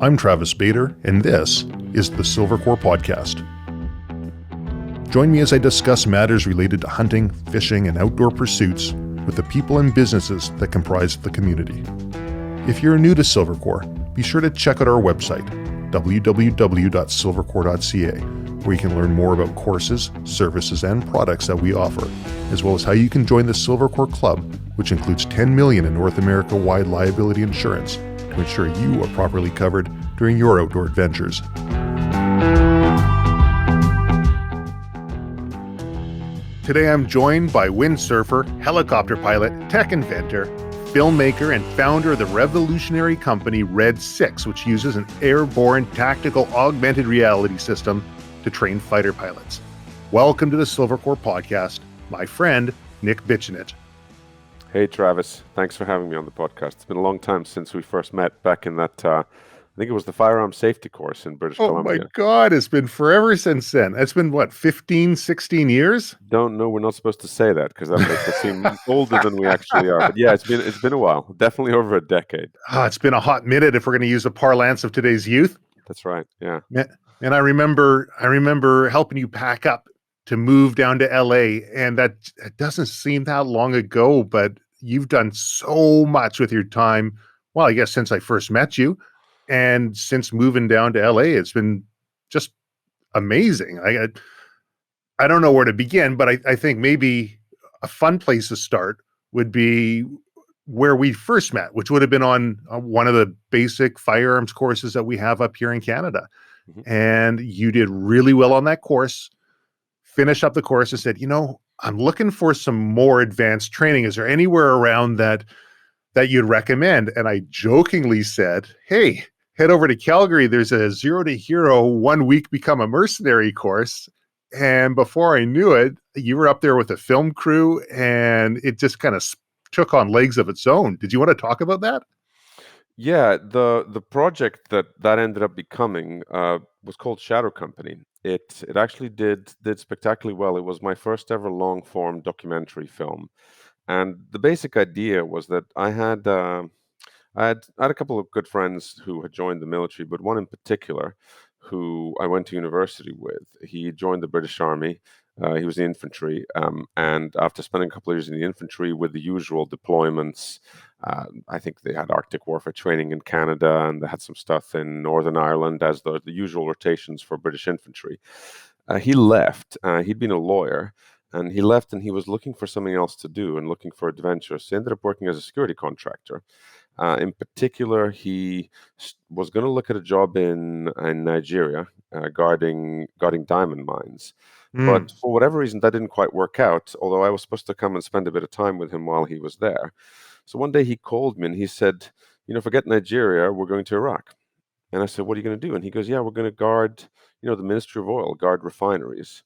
I'm Travis Bader, and this is the Silvercore Podcast. Join me as I discuss matters related to hunting, fishing, and outdoor pursuits with the people and businesses that comprise the community. If you're new to Silvercore, be sure to check out our website, www.silvercore.ca, where you can learn more about courses, services, and products that we offer, as well as how you can join the Silvercore Club, which includes $10 million in North America-wide liability insurance to ensure you are properly covered during your outdoor adventures. Today I'm joined by windsurfer, helicopter pilot, tech inventor, filmmaker, and founder of the revolutionary company Red 6, which uses an airborne tactical augmented reality system to train fighter pilots. Welcome to the Silvercore Podcast, my friend, Nick Bicanic. Hey, Travis. Thanks for having me on the podcast. It's been a long time since we first met back in that, I think it was the Firearms safety course in British Columbia. Oh my God, it's been forever since then. It's been, 15, 16 years? Don't know, we're not supposed to say that because that makes us seem older than we actually are. But yeah, it's been a while. Definitely over a decade. It's been a hot minute if we're going to use the parlance of today's youth. That's right, yeah. And I remember helping you pack up to move down to LA, and that doesn't seem that long ago, but you've done so much with your time. Well, I guess since I first met you, and since moving down to LA, it's been just amazing. I don't know where to begin, but I think maybe a fun place to start would be where we first met, which would have been on one of the basic firearms courses that we have up here in Canada. Mm-hmm. And you did really well on that course, finished up the course and said, I'm looking for some more advanced training. Is there anywhere around that you'd recommend? And I jokingly said, hey, head over to Calgary. There's a 0 to Hero 1 week become a mercenary course. And before I knew it, you were up there with a film crew and it just kind of took on legs of its own. Did you want to talk about that? Yeah, the project that ended up becoming was called Shadow Company. It actually did spectacularly well. It was my first ever long form documentary film, and the basic idea was that I had a couple of good friends who had joined the military, but one in particular who I went to university with. He joined the British Army. He was in the infantry, and after spending a couple of years in the infantry with the usual deployments, I think they had Arctic warfare training in Canada, and they had some stuff in Northern Ireland as the usual rotations for British infantry. He left. He'd been a lawyer, and he left, and he was looking for something else to do and looking for adventure. So he ended up working as a security contractor. In particular, he was going to look at a job in Nigeria, guarding diamond mines. But for whatever reason, that didn't quite work out, although I was supposed to come and spend a bit of time with him while he was there. So one day he called me and he said, forget Nigeria, we're going to Iraq. And I said, what are you going to do? And he goes, yeah, we're going to guard, the Ministry of Oil, guard refineries.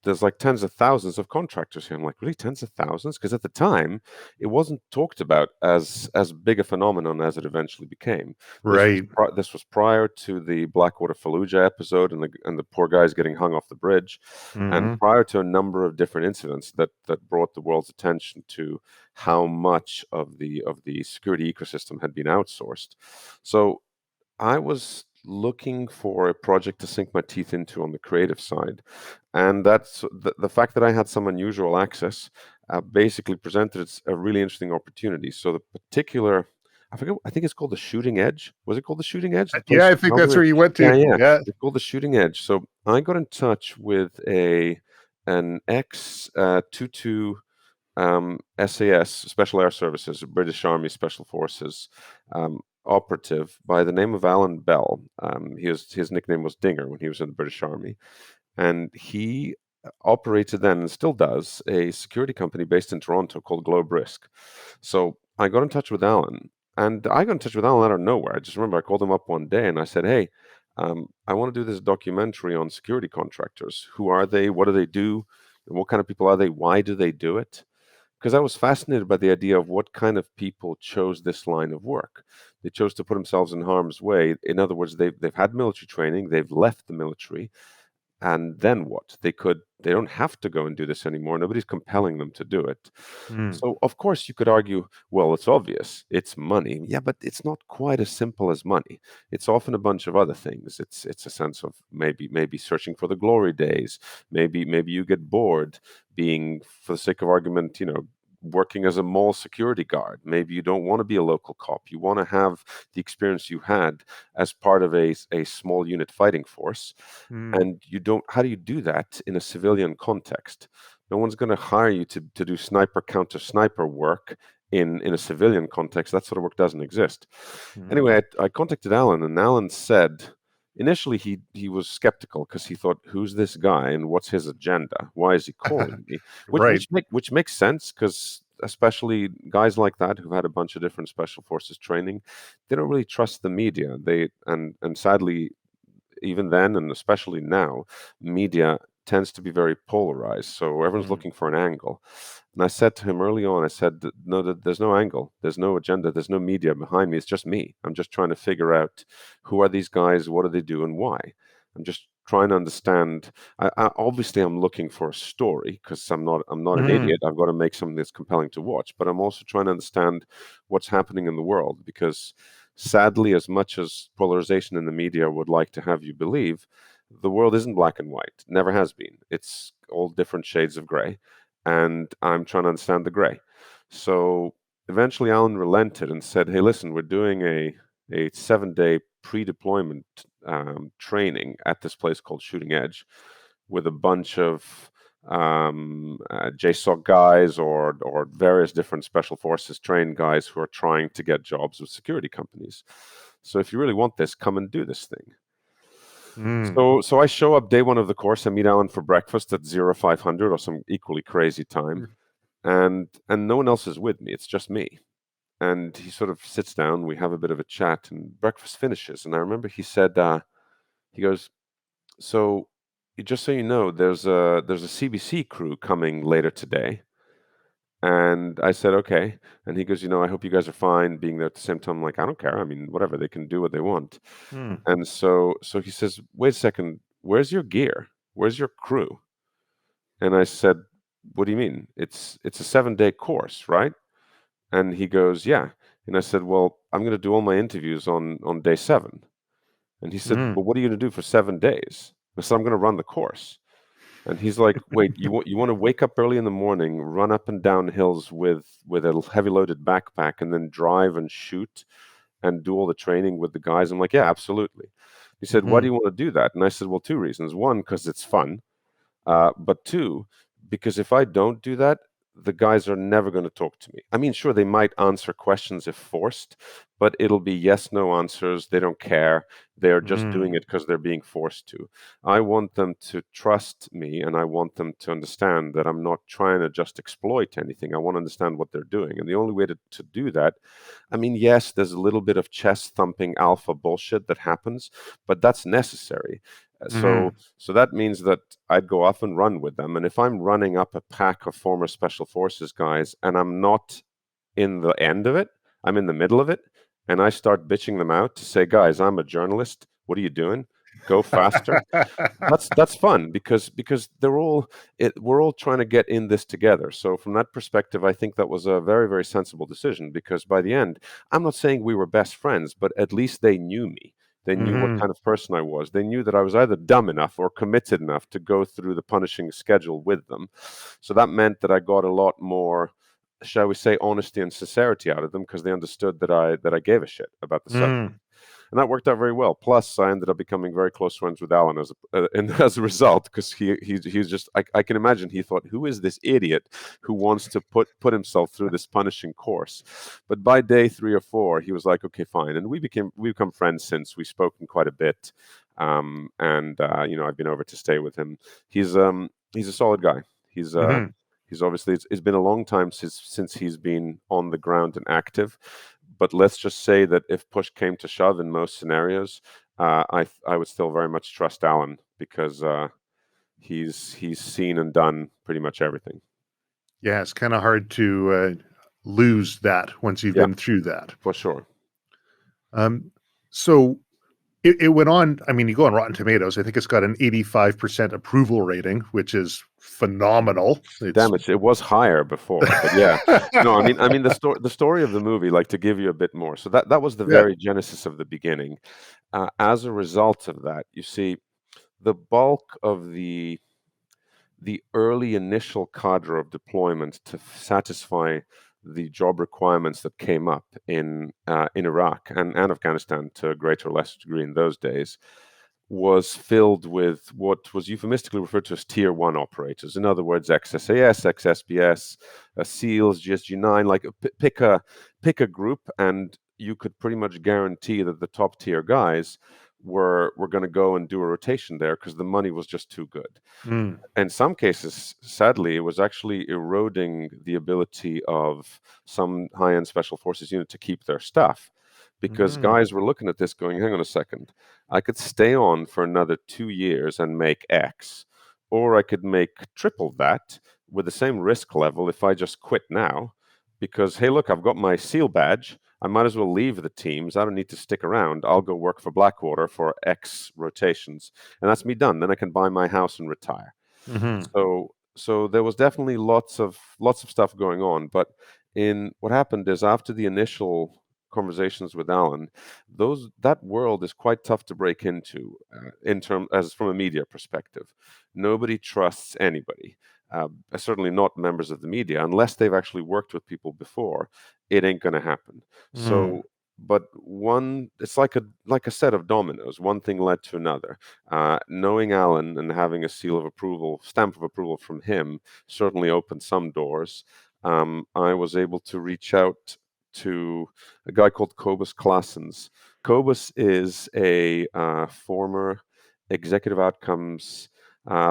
There's like tens of thousands of contractors here. I'm like, really, tens of thousands? Because at the time, it wasn't talked about as big a phenomenon as it eventually became. Right. This was prior to the Blackwater Fallujah episode and the poor guys getting hung off the bridge, and prior to a number of different incidents that brought the world's attention to how much of the security ecosystem had been outsourced. So I was looking for a project to sink my teeth into on the creative side, and that's the fact that I had some unusual access basically presented a really interesting opportunity. So the particular, I think it's called the Shooting Edge. Was it called the Shooting Edge? Yeah, I think that's where you went to. Yeah. It's called the Shooting Edge. So I got in touch with an ex-22 SAS, Special Air Services, British Army Special Forces operative by the name of Alan Bell. His nickname was Dinger when he was in the British Army, and he operated then and still does a security company based in Toronto called Globe Risk. So I got in touch with Alan, and I got in touch with Alan out of nowhere. I just remember I called him up one day and I said, hey, I want to do this documentary on security contractors. Who are they? What do they do? What kind of people are they? Why do they do it? Because I was fascinated by the idea of what kind of people chose this line of work. They chose to put themselves in harm's way. In other words, they've had military training, they've left the military, and then what? They don't have to go and do this anymore. Nobody's compelling them to do it. Mm. So of course you could argue, well, it's obvious, it's money. Yeah, but it's not quite as simple as money. It's often a bunch of other things. It's a sense of maybe searching for the glory days. Maybe you get bored being, for the sake of argument, working as a mall security guard. Maybe you don't want to be a local cop. You want to have the experience you had as part of a small unit fighting force. Mm. And you don't, how do you do that in a civilian context? No one's going to hire you to do sniper counter sniper work in a civilian context. That sort of work doesn't exist. Mm. Anyway, I contacted Alan, and Alan said initially he was skeptical because he thought, "Who's this guy and what's his agenda? Why is he calling me?" Which Right. which makes sense because especially guys like that who've had a bunch of different special forces training, they don't really trust the media. And sadly, even then and especially now, media tends to be very polarized. So everyone's Mm. looking for an angle. And I said to him early on, I said, no, there's no angle, there's no agenda, there's no media behind me. It's just me. I'm just trying to figure out who are these guys, what do they do, and why. I'm just trying to understand. Obviously, I'm looking for a story because I'm not an Mm. idiot. I've got to make something that's compelling to watch. But I'm also trying to understand what's happening in the world because sadly, as much as polarization in the media would like to have you believe, the world isn't black and white. Never has been. It's all different shades of gray. And I'm trying to understand the gray. So eventually, Alan relented and said, "Hey, listen, we're doing a 7-day pre-deployment training at this place called Shooting Edge with a bunch of JSOC guys or various different special forces trained guys who are trying to get jobs with security companies. So if you really want this, come and do this thing." Mm. So I show up day one of the course. I meet Alan for breakfast at 0500 or some equally crazy time, and no one else is with me. It's just me. And he sort of sits down. We have a bit of a chat, and breakfast finishes. And I remember he said, he goes, "So, just so you know, there's a CBC crew coming later today." And I said, "Okay." And he goes, "I hope you guys are fine being there at the same time." I'm like, "I don't care. I mean, whatever. They can do what they want." Mm. And so he says, "Wait a second. Where's your gear? Where's your crew?" And I said, "What do you mean? It's a 7-day course, right?" And he goes, "Yeah." And I said, "Well, I'm going to do all my interviews on day 7." And he said, Mm. "But what are you going to do for 7 days?" I said, "I'm going to run the course." And he's like, "Wait, you want to wake up early in the morning, run up and down hills with a heavy loaded backpack, and then drive and shoot and do all the training with the guys?" I'm like, "Yeah, absolutely." He said, "Why do Mm. you want to do that?" And I said, "Well, two reasons. One, because it's fun. But two, because if I don't do that, the guys are never going to talk to me. I mean, sure, they might answer questions if forced, but it'll be yes, no answers. They don't care. They're just Mm. doing it because they're being forced to. I want them to trust me and I want them to understand that I'm not trying to just exploit anything. I want to understand what they're doing. And the only way to do that, I mean, yes, there's a little bit of chest thumping alpha bullshit that happens, but that's necessary. Mm. So that means that I'd go off and run with them. And if I'm running up a pack of former special forces guys and I'm not in the end of it, I'm in the middle of it, and I start bitching them out to say, "Guys, I'm a journalist. What are you doing? Go faster." That's fun because we're all trying to get in this together. So from that perspective, I think that was a very, very sensible decision because by the end, I'm not saying we were best friends, but at least they knew me. They knew what Mhm. kind of person I was. They knew that I was either dumb enough or committed enough to go through the punishing schedule with them. So that meant that I got a lot more, shall we say, honesty and sincerity out of them because they understood that I gave a shit about the subject, Mm. and that worked out very well. Plus, I ended up becoming very close friends with Alan as a result, because he's just I can imagine he thought, who is this idiot who wants to put himself through this punishing course? But by day 3 or 4, he was like, okay, fine, and we become friends since. We've spoken quite a bit, and I've been over to stay with him. He's a solid guy. He's uh, Mhm. He's obviously it's been a long time since he's been on the ground and active, but let's just say that if push came to shove in most scenarios, I would still very much trust Alan because he's seen and done pretty much everything. Yeah, it's kinda hard to, lose that once you've Yeah, been through that. for sure. Um, so It went on. I mean, you go on Rotten Tomatoes. I think it's got an 85% approval rating, which is phenomenal. It's Damn it, it was higher before, but yeah. No, I mean the story of the movie, like to give you a bit more. So that was the yeah. very genesis of the beginning. As a result of that, you see, the bulk of the early initial cadre of deployment to satisfy the job requirements that came up in Iraq and Afghanistan to a greater or lesser degree in those days was filled with what was euphemistically referred to as tier one operators. In other words, XSAS, XSBS, SEALs, GSG9, like pick a group, and you could pretty much guarantee that the top tier guys were going to go and do a rotation there because the money was just too good. Mm, In some cases, sadly, it was actually eroding the ability of some high-end special forces unit to keep their stuff because mm, guys were looking at this going, hang on a second, I could stay on for another 2 years and make X, or I could make triple that with the same risk level if I just quit now because, hey, look, I've got my SEAL badge. I might as well leave the teams. I don't need to stick around. I'll go work for Blackwater for X rotations. And that's me done. Then I can buy my house and retire. mm-hmm, So there was definitely lots of stuff going on, but in what happened is after the initial conversations with Alan, that world is quite tough to break into in term as from a media perspective. Nobody trusts anybody. Certainly not members of the media unless they've actually worked with people before. It ain't going to happen. mm, So, but it's like a set of dominoes. One thing led to another. Knowing Alan and having a stamp of approval from him, certainly opened some doors. I was able to reach out to a guy called Cobus Claessens. Cobus is a former executive outcomes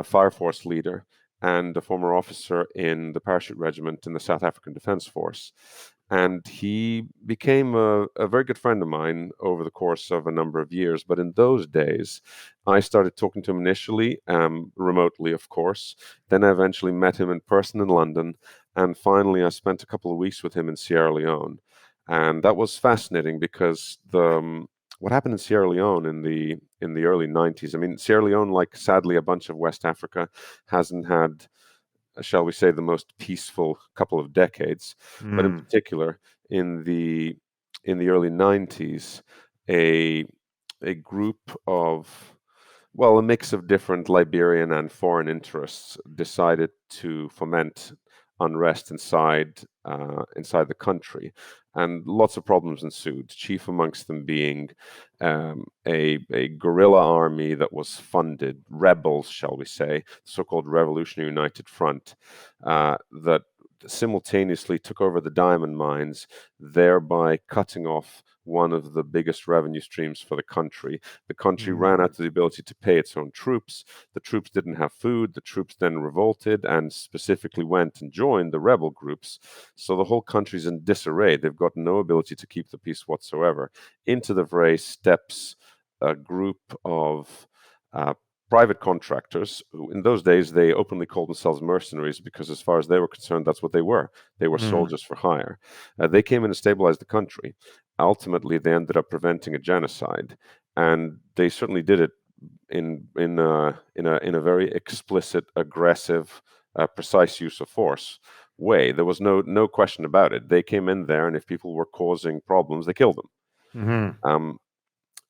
fire force leader and a former officer in the parachute regiment in the South African Defence Force. And he became a very good friend of mine over the course of a number of years. But in those days, I started talking to him initially, remotely, of course. Then I eventually met him in person in London. And finally, I spent a couple of weeks with him in Sierra Leone. And that was fascinating because what happened in Sierra Leone in the early 90s, I mean, Sierra Leone, like sadly a bunch of West Africa, hasn't had, shall we say, the most peaceful couple of decades. But in mm, particular, in the early 90s, a a group of, well, a mix of different Liberian and foreign interests decided to foment unrest inside the country, and lots of problems ensued. Chief amongst them being a guerrilla army that was funded, rebels, shall we say, so-called Revolutionary United Front, that simultaneously took over the diamond mines, thereby cutting off one of the biggest revenue streams for the country. The country ran out mm, of the ability to pay its own troops. The troops didn't have food. The troops then revolted and specifically went and joined the rebel groups. So the whole country's in disarray. They've got no ability to keep the peace whatsoever. Into the fray steps a group of uh, private contractors who, in those days, they openly called themselves mercenaries because, as far as they were concerned, that's what they were. They were mm, soldiers for hire. They came in and stabilized the country. Ultimately, they ended up preventing a genocide, and they certainly did it in a very explicit, aggressive, precise use of force way. There was no question about it. They came in there, and if people were causing problems, they killed them. mm, Um,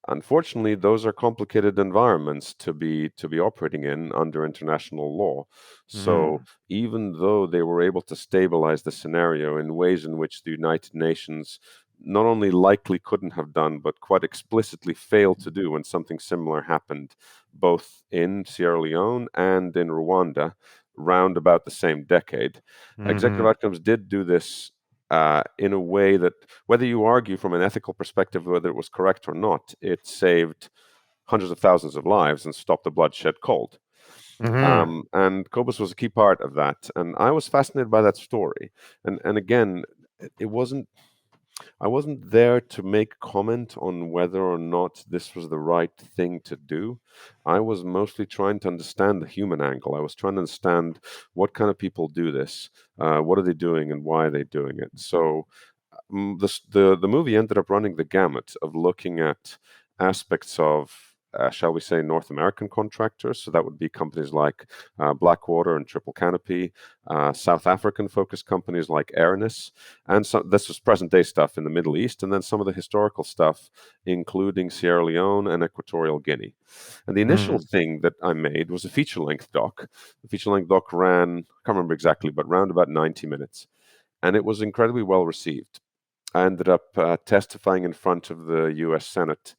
Unfortunately, those are complicated environments to be operating in under international law. So mm, even though they were able to stabilize the scenario in ways in which the United Nations not only likely couldn't have done, but quite explicitly failed to do when something similar happened, both in Sierra Leone and in Rwanda, round about the same decade. Executive mm, Outcomes did do this in a way that, whether you argue from an ethical perspective whether it was correct or not, it saved hundreds of thousands of lives and stopped the bloodshed cold. mm, And Cobus was a key part of that, and I was fascinated by that story. And again, it wasn't I wasn't there to make comment on whether or not this was the right thing to do. I was mostly trying to understand the human angle. I was trying to understand what kind of people do this, what are they doing, and why are they doing it. So the movie ended up running the gamut of looking at aspects of, shall we say, North American contractors. So that would be companies like Blackwater and Triple Canopy, South African-focused companies like Aranis, and this was present-day stuff in the Middle East, and then some of the historical stuff, including Sierra Leone and Equatorial Guinea. And the initial Mm. thing that I made was a feature-length doc. The feature-length doc ran, I can't remember exactly, but around about 90 minutes. And it was incredibly well received. I ended up testifying in front of the US Senate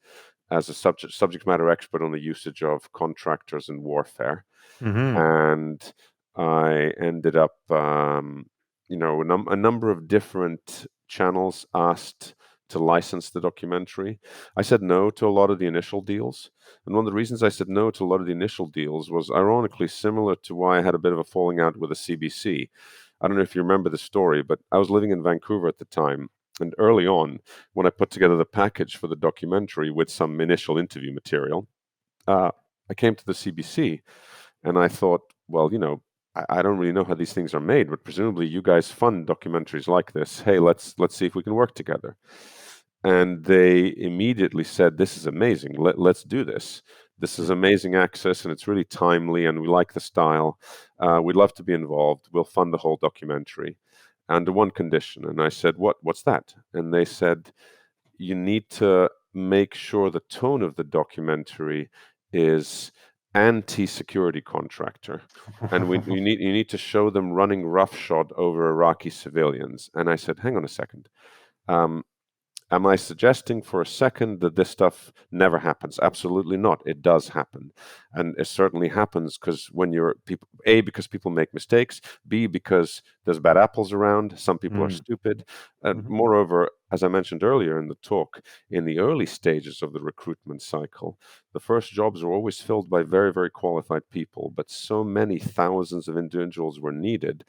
as a subject matter expert on the usage of contractors in warfare. Hmm. And I ended up, a number of different channels asked to license the documentary. I said no to a lot of the initial deals. And one of the reasons I said no to a lot of the initial deals was ironically similar to why I had a bit of a falling out with the CBC. I don't know if you remember the story, but I was living in Vancouver at the time. And early on, when I put together the package for the documentary with some initial interview material, I came to the CBC and I thought, well, I don't really know how these things are made, but presumably you guys fund documentaries like this. Hey, let's see if we can work together. And they immediately said, "This is amazing. Let's do this. This is amazing access, and it's really timely, and we like the style. We'd love to be involved. We'll fund the whole documentary, under one condition." And I said, "What's that?" And they said, "You need to make sure the tone of the documentary is anti-security contractor, and you need to show them running roughshod over Iraqi civilians." And I said, "Hang on a second. Um, Am I suggesting for a second that this stuff never happens? Absolutely not. It does happen. And it certainly happens because when you're people, A, because people make mistakes, B, because there's bad apples around, some people are Mm. stupid. And Mhm. moreover, as I mentioned earlier in the talk, in the early stages of the recruitment cycle, the first jobs were always filled by very, very qualified people, but so many thousands of individuals were needed,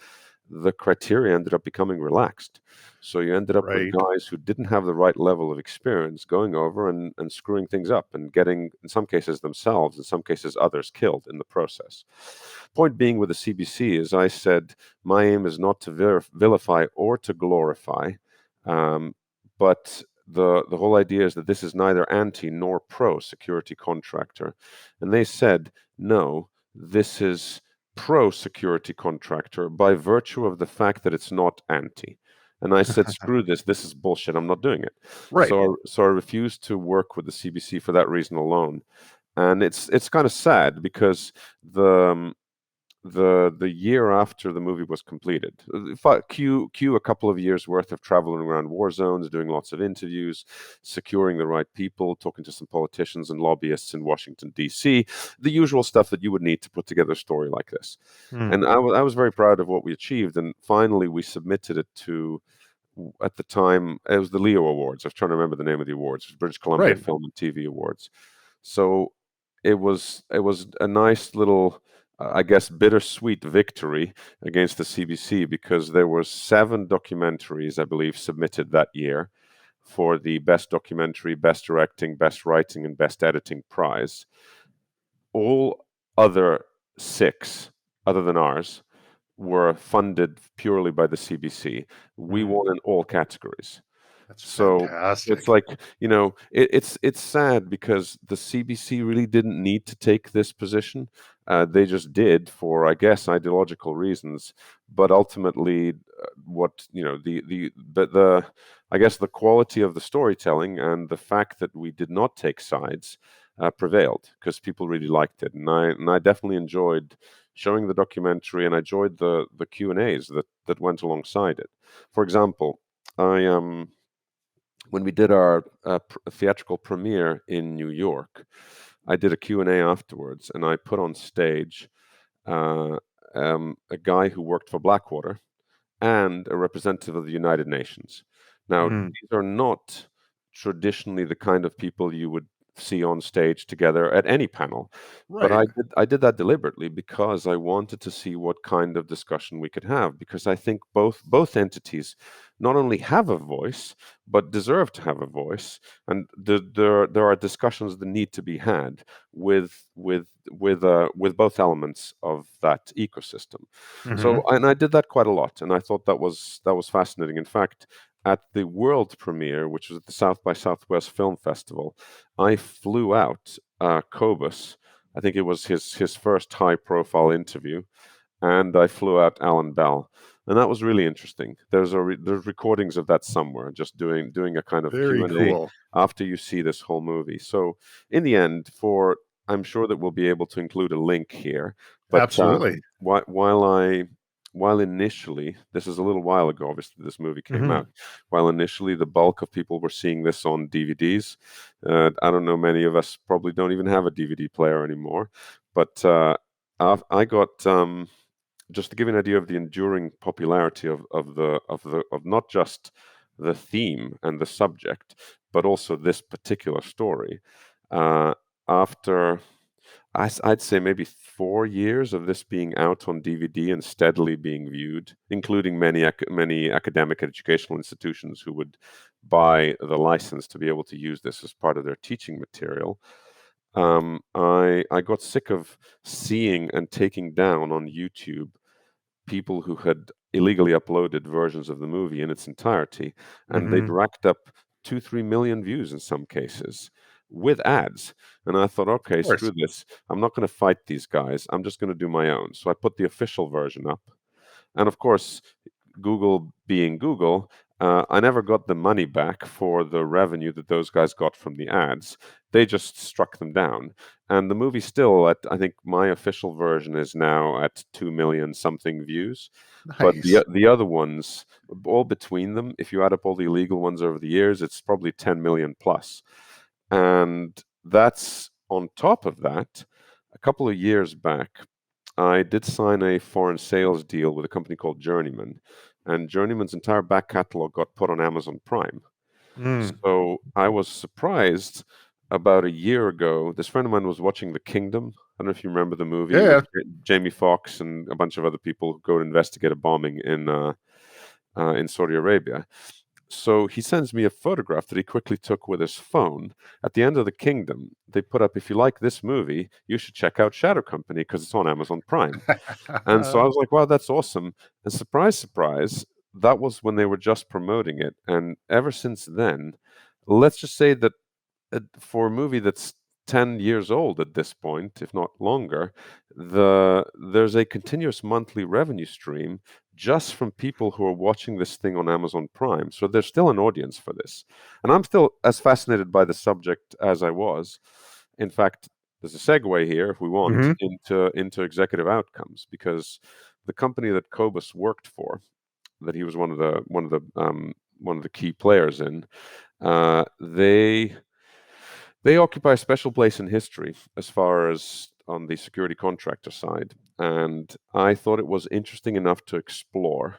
the criteria ended up becoming relaxed. So you ended up with Right. guys who didn't have the right level of experience going over and screwing things up and getting, in some cases, themselves, in some cases, others killed in the process. Point being with the CBC is I said, my aim is not to vilify or to glorify, but the whole idea is that this is neither anti nor pro security contractor. And they said, no, this is pro security contractor by virtue of the fact that it's not anti. And I said, screw this. This is bullshit. I'm not doing it. Right. So I refused to work with the CBC for that reason alone. And it's kind of sad because the year after the movie was completed, cue a couple of years worth of traveling around war zones, doing lots of interviews, securing the right people, talking to some politicians and lobbyists in Washington D.C., the usual stuff that you would need to put together a story like this. Mm. And I was very proud of what we achieved. And finally, we submitted it to, at the time, it was the Leo Awards. I was trying to remember the name of the awards, British Columbia Right. Film and TV Awards. So it was a nice little, I guess, bittersweet victory against the CBC because there were 7 documentaries, I believe, submitted that year for the Best Documentary, Best Directing, Best Writing, and Best Editing prize. All other 6, other than ours, were funded purely by the CBC. We Mm. won in all categories. That's So it's fantastic. like, it's sad because the CBC really didn't need to take this position. They just did for, I guess, ideological reasons. But ultimately, what the I guess the quality of the storytelling and the fact that we did not take sides prevailed because people really liked it, and I definitely enjoyed showing the documentary, and I enjoyed the Q&As that went alongside it. For example, I when we did our theatrical premiere in New York, I did a Q&A afterwards, and I put on stage uh, a guy who worked for Blackwater and a representative of the United Nations. Now, Mm. these are not traditionally the kind of people you would see on stage together at any panel, but Right. I did that deliberately because I wanted to see what kind of discussion we could have, because I think both entities not only have a voice but deserve to have a voice, and there are discussions that need to be had with both elements of that ecosystem. So, Hmm. and I did that quite a lot, and I thought that was fascinating. In fact, at the world premiere, which was at the South by Southwest Film Festival, I flew out Cobus. I think it was his first high profile interview, and I flew out Alan Bell, and that was really interesting. There's recordings of that somewhere, just doing a kind of Very Q&A cool. after you see this whole movie. So in the end, for I'm sure that we'll be able to include a link here, but Absolutely. while initially, this is a little while ago, obviously this movie came Hmm. out. While initially the bulk of people were seeing this on DVDs, I don't know, many of us probably don't even have a DVD player anymore, but I got just to give you an idea of the enduring popularity of not just the theme and the subject, but also this particular story. Uh, after I'd say maybe 4 years of this being out on DVD and steadily being viewed, including many academic educational institutions who would buy the license to be able to use this as part of their teaching material. I got sick of seeing and taking down on YouTube people who had illegally uploaded versions of the movie in its entirety, and they'd Hmm. racked up 2, 3 million views in some cases with ads. And I thought, Of okay, course. screw this. I'm not going to fight these guys. I'm just going to do my own. So I put the official version up. And of course, Google being Google, I never got the money back for the revenue that those guys got from the ads. They just struck them down. And the movie still, I think my official version is now at 2 million something views. But Nice. the other ones, all between them, if you add up all the illegal ones over the years, it's probably 10 million plus. And that's on top of that, a couple of years back, I did sign a foreign sales deal with a company called Journeyman, and Journeyman's entire back catalog got put on Amazon Prime. Mm. So I was surprised about a year ago. This friend of mine was watching The Kingdom. I don't know if you remember the movie with Yeah. Jamie Foxx and a bunch of other people who go to investigate a bombing in Saudi Arabia. So he sends me a photograph that he quickly took with his phone. At the end of The Kingdom, they put up, if you like this movie, you should check out Shadow Company because it's on Amazon Prime. And so I was like, wow, that's awesome. And surprise, surprise, that was when they were just promoting it. And ever since then, let's just say that for a movie that's 10 years old at this point, if not longer, there's a continuous monthly revenue stream just from people who are watching this thing on Amazon Prime. So there's still an audience for this. And I'm still as fascinated by the subject as I was. In fact, there's a segue here, if we want, Hmm. into executive outcomes, because the company that Cobus worked for, that he was one of the key players in, they occupy a special place in history as far as on the security contractor side. And I thought it was interesting enough to explore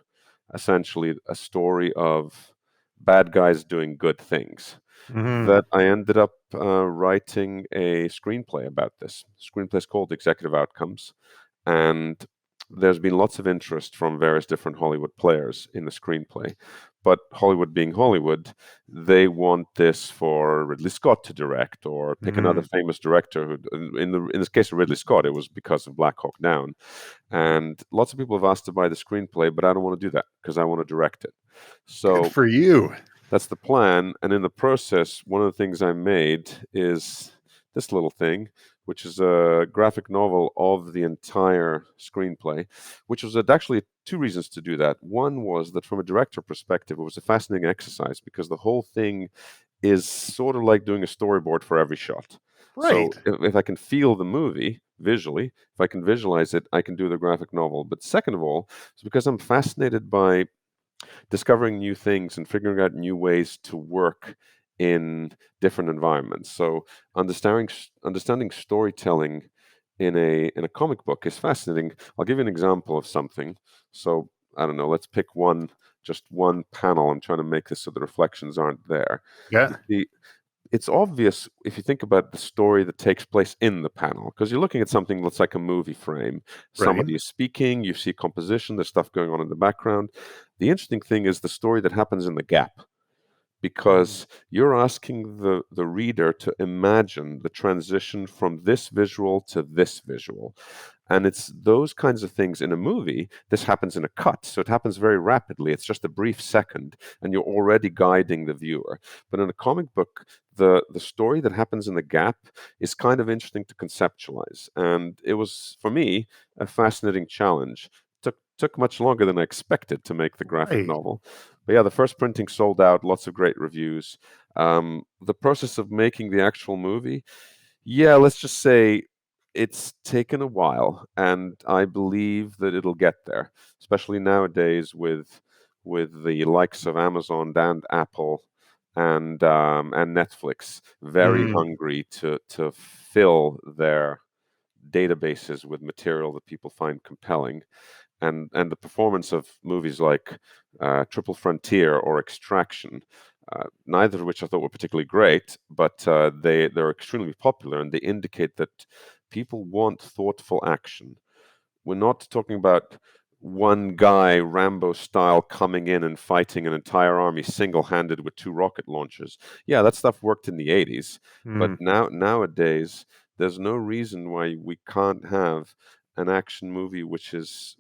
essentially a story of bad guys doing good things Hmm. that I ended up writing a screenplay about this. The screenplay is called Executive Outcomes. And there's been lots of interest from various different Hollywood players in the screenplay. But Hollywood being Hollywood, they want this for Ridley Scott to direct or pick another Hmm. famous director. Who, in this case of Ridley Scott, it was because of Black Hawk Down. And lots of people have asked to buy the screenplay, but I don't want to do that because I want to direct it. Good So for you. that's the plan. And in the process, one of the things I made is this little thing, which is a graphic novel of the entire screenplay, which was actually two reasons to do that. One was that from a director perspective, it was a fascinating exercise because the whole thing is sort of like doing a storyboard for every shot. So Right. if I can feel the movie visually, if I can visualize it, I can do the graphic novel. But second of all, it's because I'm fascinated by discovering new things and figuring out new ways to work in different environments. So understanding storytelling in a comic book is fascinating. I'll give you an example of something. So I don't know, let's pick just one panel. I'm trying to make this so the reflections aren't there. You Yeah. see, it's obvious if you think about the story that takes place in the panel, because you're looking at something that's like a movie frame. Right. Somebody is speaking, you see composition, there's stuff going on in the background. The interesting thing is the story that happens in the gap, Mm. because you're asking the reader to imagine the transition from this visual to this visual. And it's those kinds of things in a movie. This happens in a cut, so it happens very rapidly. It's just a brief second, and you're already guiding the viewer. But in a comic book, the story that happens in the gap is kind of interesting to conceptualize. And it was, for me, a fascinating challenge. Took much longer than I expected to make the graphic Right. novel. But yeah, the first printing sold out, lots of great reviews. The process of making the actual movie, yeah, let's just say it's taken a while, and I believe that it'll get there, especially nowadays with the likes of Amazon and Apple and Netflix very Mm, hungry to fill their databases with material that people find compelling, and the performance of movies like Triple Frontier or Extraction, neither of which I thought were particularly great, but they're extremely popular, and they indicate that people want thoughtful action. We're not talking about one guy, Rambo style, coming in and fighting an entire army single-handed with two rocket launchers. Yeah, that stuff worked in the 80s, but mm, nowadays there's no reason why we can't have an action movie which is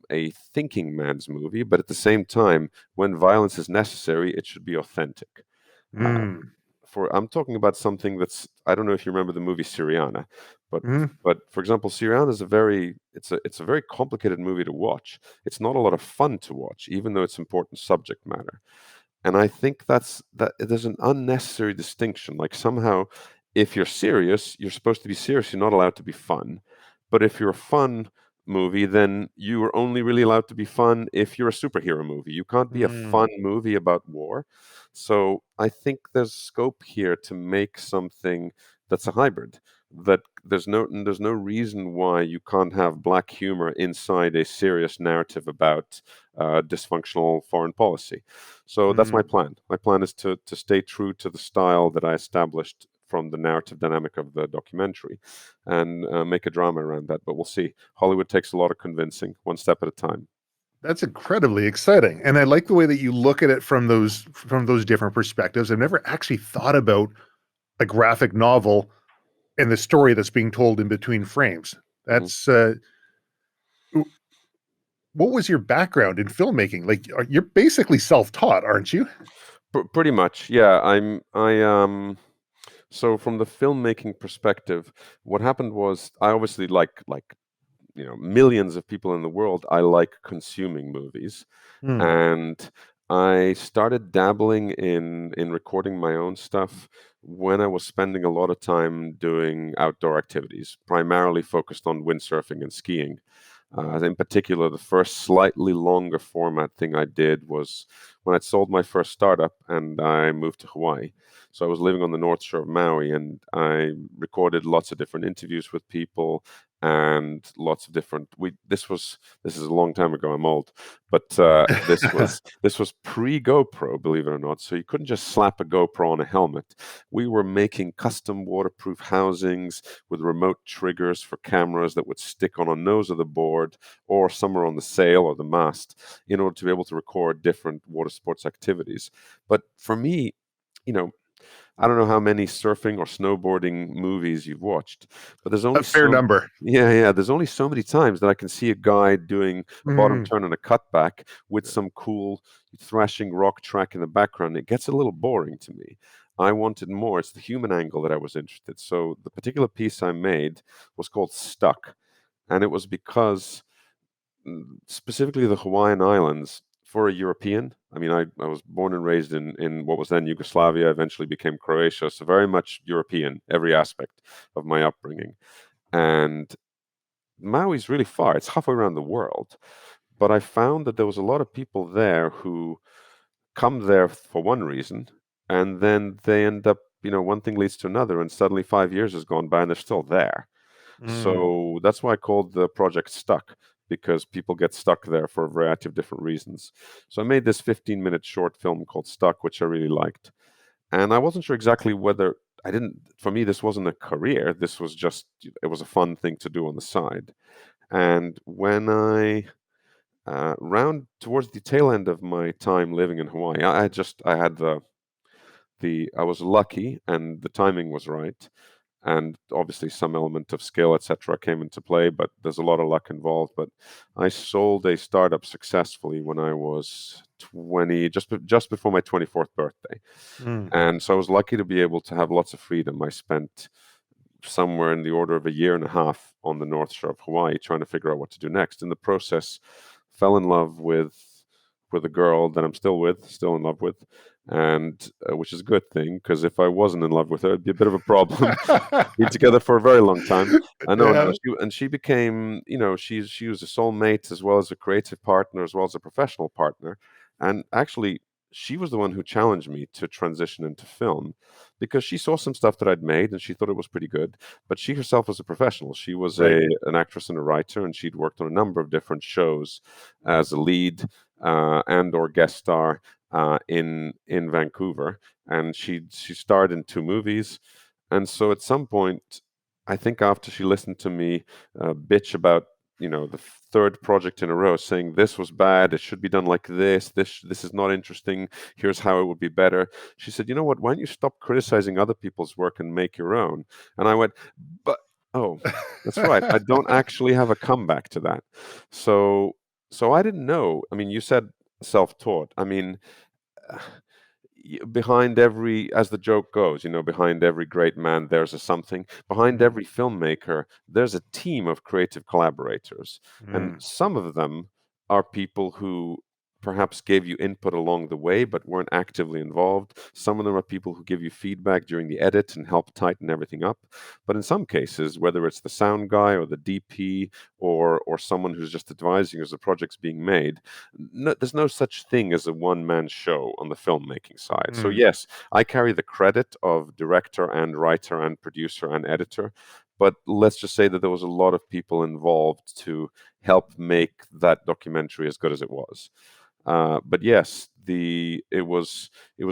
a thinking man's movie, but at the same time, when violence is necessary, it should be authentic. mm, I'm talking about something that's, I don't know if you remember the movie Syriana, but mm, for example, Syriana is it's a very complicated movie to watch. It's not a lot of fun to watch, even though it's important subject matter. And I think that there's an unnecessary distinction. Like somehow, if you're serious, you're supposed to be serious. You're not allowed to be fun. But if you're a fun movie, then you are only really allowed to be fun if you're a superhero movie. You can't be a mm, fun movie about war. So I think there's scope here to make something that's a hybrid. That there's no reason why you can't have black humor inside a serious narrative about dysfunctional foreign policy. So that's my mm. plan. My plan is to stay true to the style that I established from the narrative dynamic of the documentary, and make a drama around that. But we'll see. Hollywood takes a lot of convincing, one step at a time. That's incredibly exciting. And I like the way that you look at it from those different perspectives. I've never actually thought about a graphic novel and the story that's being told in between frames. Mhm. That's what was your background in filmmaking? Like you're basically self-taught, aren't you? Pretty much, yeah. So from the filmmaking perspective, what happened was I obviously like millions of people in the world. I like consuming movies, Hmm. and I started dabbling in recording my own stuff when I was spending a lot of time doing outdoor activities, primarily focused on windsurfing and skiing. In particular, the first slightly longer format thing I did was when I'd sold my first startup and I moved to Hawaii. So I was living on the North Shore of Maui, and I recorded lots of different interviews with people and lots of different. This is a long time ago. I'm old, but this was pre GoPro, believe it or not. So you couldn't just slap a GoPro on a helmet. We were making custom waterproof housings with remote triggers for cameras that would stick on a nose of the board or somewhere on the sail or the mast in order to be able to record different water sports activities. But for me, you know, I don't know how many surfing or snowboarding movies you've watched, but there's A only fair so number. yeah, there's only so many times that I can see a guy doing a bottom Mm. turn and a cutback with some cool thrashing rock track in the background. It gets a little boring to me. I wanted more. It's the human angle that I was interested. So the particular piece I made was called Stuck, and it was because specifically the Hawaiian Islands, for a European. I mean, I was born and raised in what was then Yugoslavia, eventually became Croatia, so very much European, every aspect of my upbringing. And Maui's really far, it's halfway around the world. But I found that there was a lot of people there who come there for one reason, and then they end up, one thing leads to another, and suddenly 5 years has gone by and they're still there. Mm. So that's why I called the project Stuck, because people get stuck there for a variety of different reasons. So I made this 15-minute short film called Stuck, which I really liked. And I wasn't sure exactly whether for me, this wasn't a career. This was just, it was a fun thing to do on the side. And when round towards the tail end of my time living in Hawaii, I had I was lucky and the timing was right. and obviously some element of skill, etc., came into play. But there's a lot of luck involved. But I sold a startup successfully when I was 20, just before my 24th birthday, Mm. and so I was lucky to be able to have lots of freedom. I spent somewhere in the order of a year and a half on the North Shore of Hawaii trying to figure out what to do next. In the process, fell in love with a girl that I'm still in love with, and which is a good thing, because if I wasn't in love with her, it'd be a bit of a problem. Been together for a very long time. I know, Yeah. and she became, she was a soulmate as well as a creative partner as well as a professional partner, and actually. She was the one who challenged me to transition into film because she saw some stuff that I'd made and she thought it was pretty good. But she herself was a professional. She was Right. an actress and a writer, and she'd worked on a number of different shows as a lead and or guest star in Vancouver. And she starred in 2 movies. And so at some point, I think after she listened to me bitch about the third project in a row, saying this was bad, it should be done like this is not interesting, here's how it would be better, she said, you know what, why don't you stop criticizing other people's work and make your own? And I went, but oh, that's right, I don't actually have a comeback to that. So I didn't know. I mean, you said self-taught. I mean, behind every, as the joke goes, behind every great man there's a something. Behind Mhm. every filmmaker there's a team of creative collaborators, and Mm. some of them are people who perhaps gave you input along the way but weren't actively involved. Some of them are people who give you feedback during the edit and help tighten everything up. But in some cases, whether it's the sound guy or the DP or someone who's just advising as the project's being made, no, there's no such thing as a one-man show on the filmmaking side. So Mm. yes, I carry the credit of director and writer and producer and editor, but let's just say that there was a lot of people involved to help make that documentary as good as it was. But yes, it was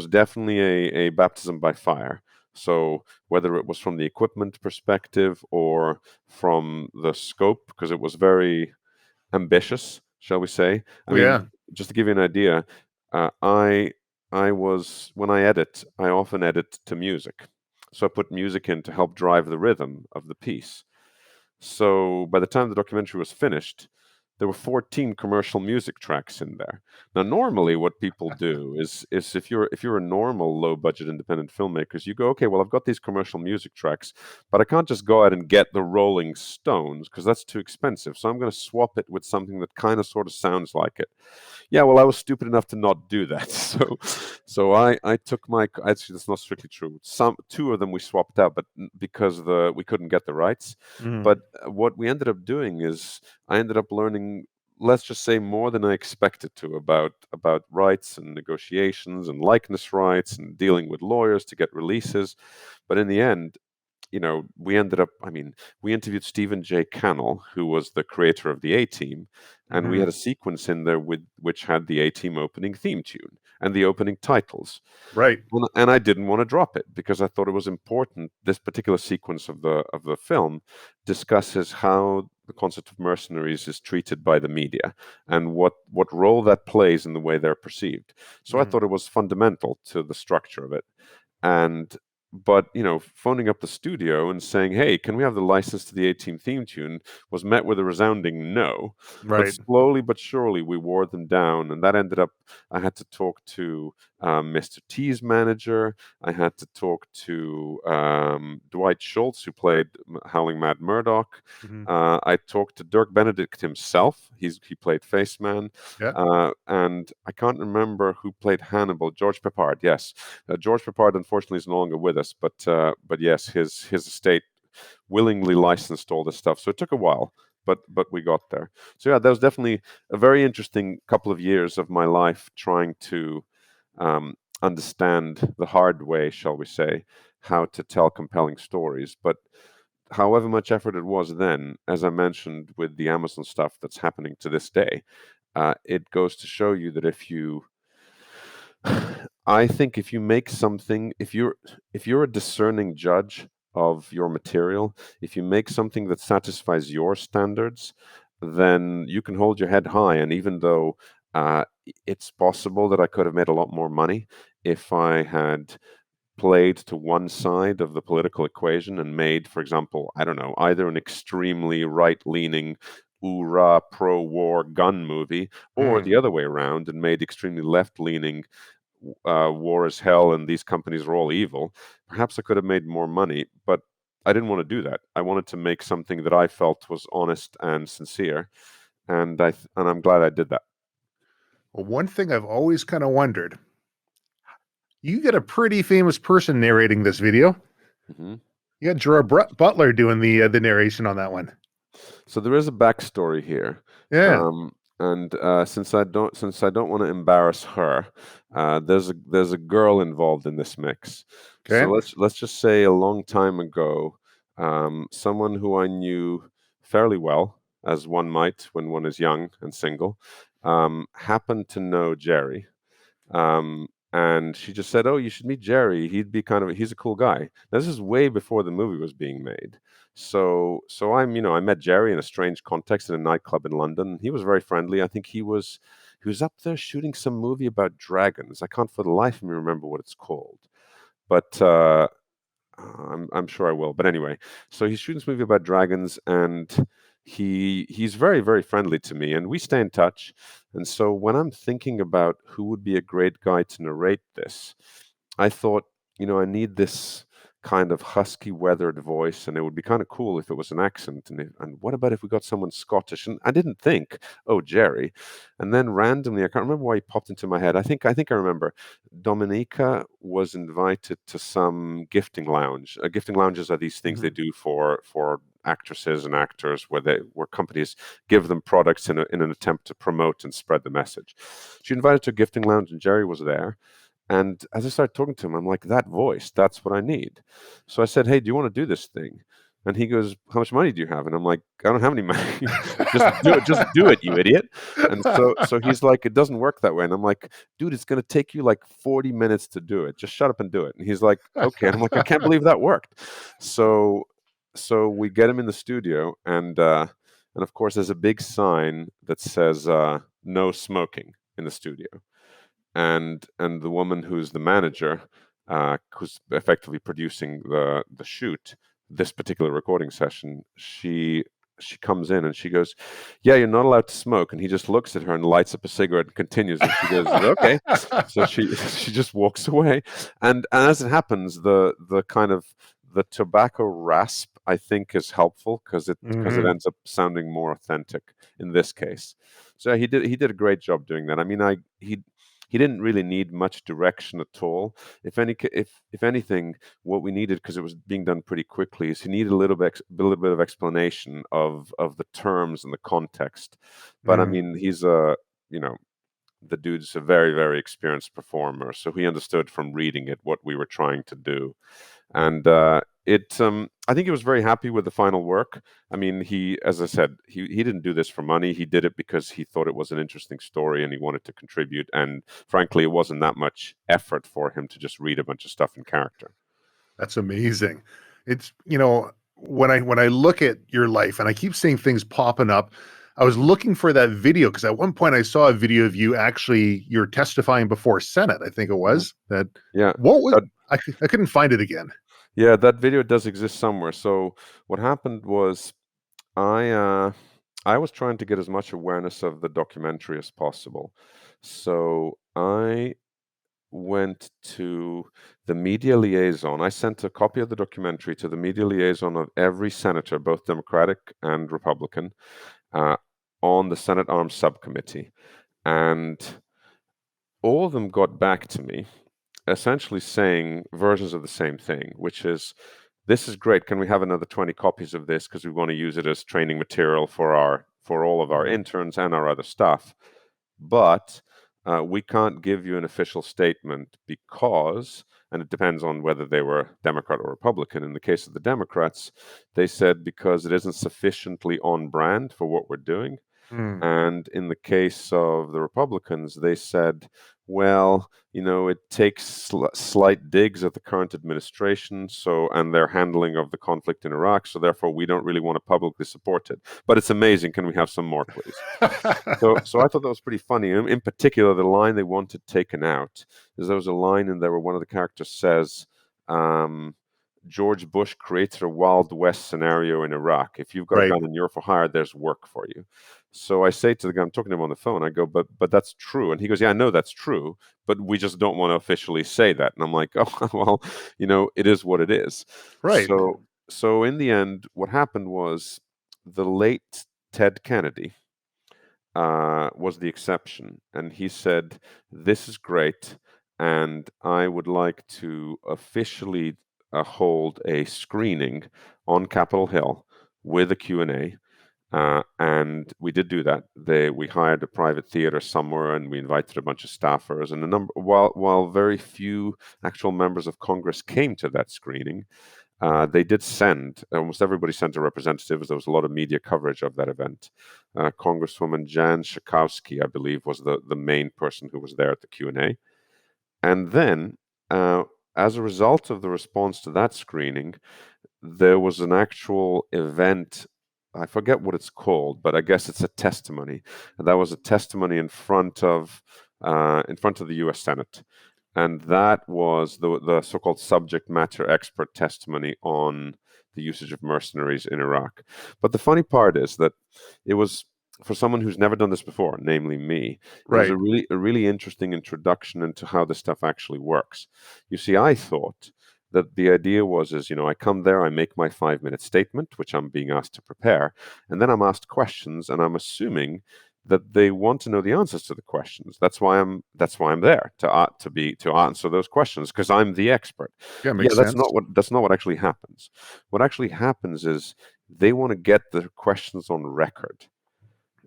definitely a baptism by fire. So whether it was from the equipment perspective or from the scope, because it was very ambitious, shall we say? I Yeah. mean, just to give you an idea, I was, when I edit, I often edit to music. So I put music in to help drive the rhythm of the piece. So by the time the documentary was finished, there were 14 commercial music tracks in there. Now, normally, what people do is if you're a normal low budget independent filmmakers, you go, okay, well, I've got these commercial music tracks, but I can't just go out and get the Rolling Stones because that's too expensive. So I'm going to swap it with something that kind of sort of sounds like it. Yeah, well, I was stupid enough to not do that. So I took my, actually that's not strictly true. Some two of them we swapped out, but because we couldn't get the rights. Mm. But what we ended up doing is I ended up learning, let's just say, more than I expected to about rights and negotiations and likeness rights and dealing with lawyers to get releases. But in the end, we ended up, I mean, we interviewed Stephen J. Cannell, who was the creator of the A Team, and we Mhm. had a sequence in there which had the A Team opening theme tune and the opening titles. Right. And I didn't want to drop it because I thought it was important. This particular sequence of the film discusses how the concept of mercenaries is treated by the media and what role that plays in the way they're perceived. So I Mm. thought it was fundamental to the structure of it. And but phoning up the studio and saying, hey, can we have the license to the A-Team theme tune, was met with a resounding no. But Right. slowly but surely we wore them down, and that ended up, I had to talk to Mr. T's manager. I had to talk to Dwight Schultz, who played Howling Mad Murdoch. Mhm. I talked to Dirk Benedict himself. He played Faceman. Yeah. And I can't remember who played Hannibal. George Peppard, yes. George Peppard, unfortunately, is no longer with us, but yes, his estate willingly licensed all this stuff. So it took a while, but we got there. So yeah, that was definitely a very interesting couple of years of my life trying to understand the hard way, shall we say, how to tell compelling stories. But however much effort it was then, as I mentioned with the Amazon stuff that's happening to this day, it goes to show you that if you I think if you make something, if you're a discerning judge of your material, if you make something that satisfies your standards, then you can hold your head high. And even though it's possible that I could have made a lot more money if I had played to one side of the political equation and made, for example, I don't know, either an extremely right-leaning hoorah pro-war gun movie, or Mm. the other way around and made extremely left-leaning war is hell and these companies are all evil, perhaps I could have made more money, but I didn't want to do that. I wanted to make something that I felt was honest and sincere, and I'm glad I did that. Well, one thing I've always kind of wondered, you get a pretty famous person narrating this video. hmm You got Gerard Butler doing the narration on that one. So there is a backstory here, Yeah. and since I don't want to embarrass her, there's a girl involved in this mix. So Okay. let's just say a long time ago, someone who I knew fairly well, as one might when one is young and single, happened to know Jerry. And she just said, "Oh, you should meet Jerry. He's a cool guy." Now, this is way before the movie was being made. So I met Jerry in a strange context in a nightclub in London. He was very friendly. I think he was up there shooting some movie about dragons. I can't for the life of me remember what it's called, but I'm sure I will. But anyway, so he's shooting this movie about dragons, and he's very, very friendly to me, and we stay in touch. And so when I'm thinking about who would be a great guy to narrate this, I thought, I need this kind of husky, weathered voice, and it would be kind of cool if it was an accent. And what about if we got someone Scottish? And I didn't think, oh, Jerry. And then randomly, I can't remember why he popped into my head. I think I remember. Dominica was invited to some gifting lounge. Gifting lounges are these things they Mhm. do for actresses and actors where companies give them products in an attempt to promote and spread the message. She invited to a gifting lounge, and Jerry was there. And as I started talking to him, I'm like, that voice, that's what I need. So I said, "Hey, do you want to do this thing?" And he goes, "How much money do you have?" And I'm like, "I don't have any money. Just do it, you idiot." And so he's like, "It doesn't work that way." And I'm like, "Dude, it's going to take you like 40 minutes to do it. Just shut up and do it." And he's like, "Okay." And I'm like, "I can't believe that worked." So so we get him in the studio, and of course there's a big sign that says no smoking in the studio. And the woman who's the manager, who's effectively producing the shoot, this particular recording session, she comes in and she goes, "Yeah, you're not allowed to smoke." And he just looks at her and lights up a cigarette and continues. And she goes, "Okay." So she she just walks away. And as it happens, the kind of the tobacco rasp, I think, is helpful because it Mhm. ends up sounding more authentic in this case. So he did a great job doing that. I mean, he didn't really need much direction at all. If anything, what we needed, because it was being done pretty quickly, is he needed a little bit of explanation of the terms and the context. But I Mm. mean, the dude's a very, very experienced performer, so he understood from reading it what we were trying to do. And I think he was very happy with the final work. I mean, as I said, he didn't do this for money. He did it because he thought it was an interesting story and he wanted to contribute. And frankly, it wasn't that much effort for him to just read a bunch of stuff in character. That's amazing. It's, when I look at your life and I keep seeing things popping up, I was hmm looking for that video because at one point I saw a video of you actually you're testifying before Senate, I think it hmm was. That Yeah, what was that I couldn't find it again. yeah, that video does exist somewhere. So what happened was I uh, I was trying to get as much awareness of the documentary as possible. So I went to the media liaison. I sent a copy of the documentary to the media liaison of every senator, both Democratic and Republican, uh, on the Senate Arms Subcommittee. And all of them got back to me, essentially saying versions of the same thing, which is, "This is great. Can we have another 20 copies of this? Because we want to use it as training material for all of our Mm. interns and our other stuff. But we can't give you an official statement because," and it depends on whether they were Democrat or Republican. In the case of the Democrats, they said because it isn't sufficiently on brand for what we're doing. Mm. And in the case of the Republicans, they said, well, it takes slight digs at the current administration, and their handling of the conflict in Iraq, so therefore we don't really want to publicly support it. But it's amazing. Can we have some more, please? So I thought that was pretty funny. In particular, the line they wanted taken out is there was a line in there where one of the characters says, um, George Bush created a Wild West scenario in Iraq. If you've got a Right. gun and you're for hire, there's work for you. So I say to the guy, I'm talking to him on the phone, I go, but that's true. And he goes, yeah, I know that's true, but we just don't want to officially say that. And I'm like, oh, well, it is what it is. Right. So in the end, what happened was the late Ted Kennedy was the exception. And he said, this is great. And I would like to officially hold a screening on Capitol Hill with a Q&A. And we did do that. We hired a private theater somewhere, and we invited a bunch of staffers. And a number, while very few actual members of Congress came to that screening, they did send, almost everybody sent a representative, as there was a lot of media coverage of that event. Congresswoman Jan Schakowsky, I believe, was the main person who was there at the Q&A. And then, as a result of the response to that screening, there was an actual event. I forget what it's called, but I guess it's a testimony. And that was a testimony in front of the U.S. Senate, and that was the so-called subject matter expert testimony on the usage of mercenaries in Iraq. But the funny part is that it was, for someone who's never done this before, namely me, it was Right. a really interesting introduction into how this stuff actually works. You see, I thought that the idea was I come there, I make my 5-minute statement, which I'm being asked to prepare, and then I'm asked questions, and I'm assuming that they want to know the answers to the questions. That's why I'm there to answer those questions, because I'm the expert. Yeah, Yeah, makes sense. that's not what actually happens. What actually happens is they want to get the questions on record.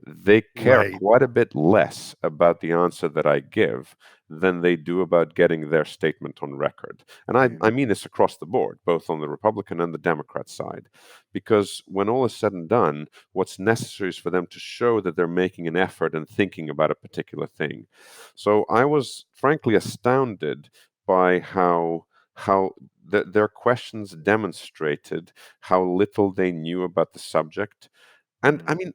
They care Right. quite a bit less about the answer that I give than they do about getting their statement on record. And I mean this across the board, both on the Republican and the Democrat side, because when all is said and done, what's necessary is for them to show that they're making an effort and thinking about a particular thing. So I was frankly astounded by how their questions demonstrated how little they knew about the subject. And I Mhm. mean,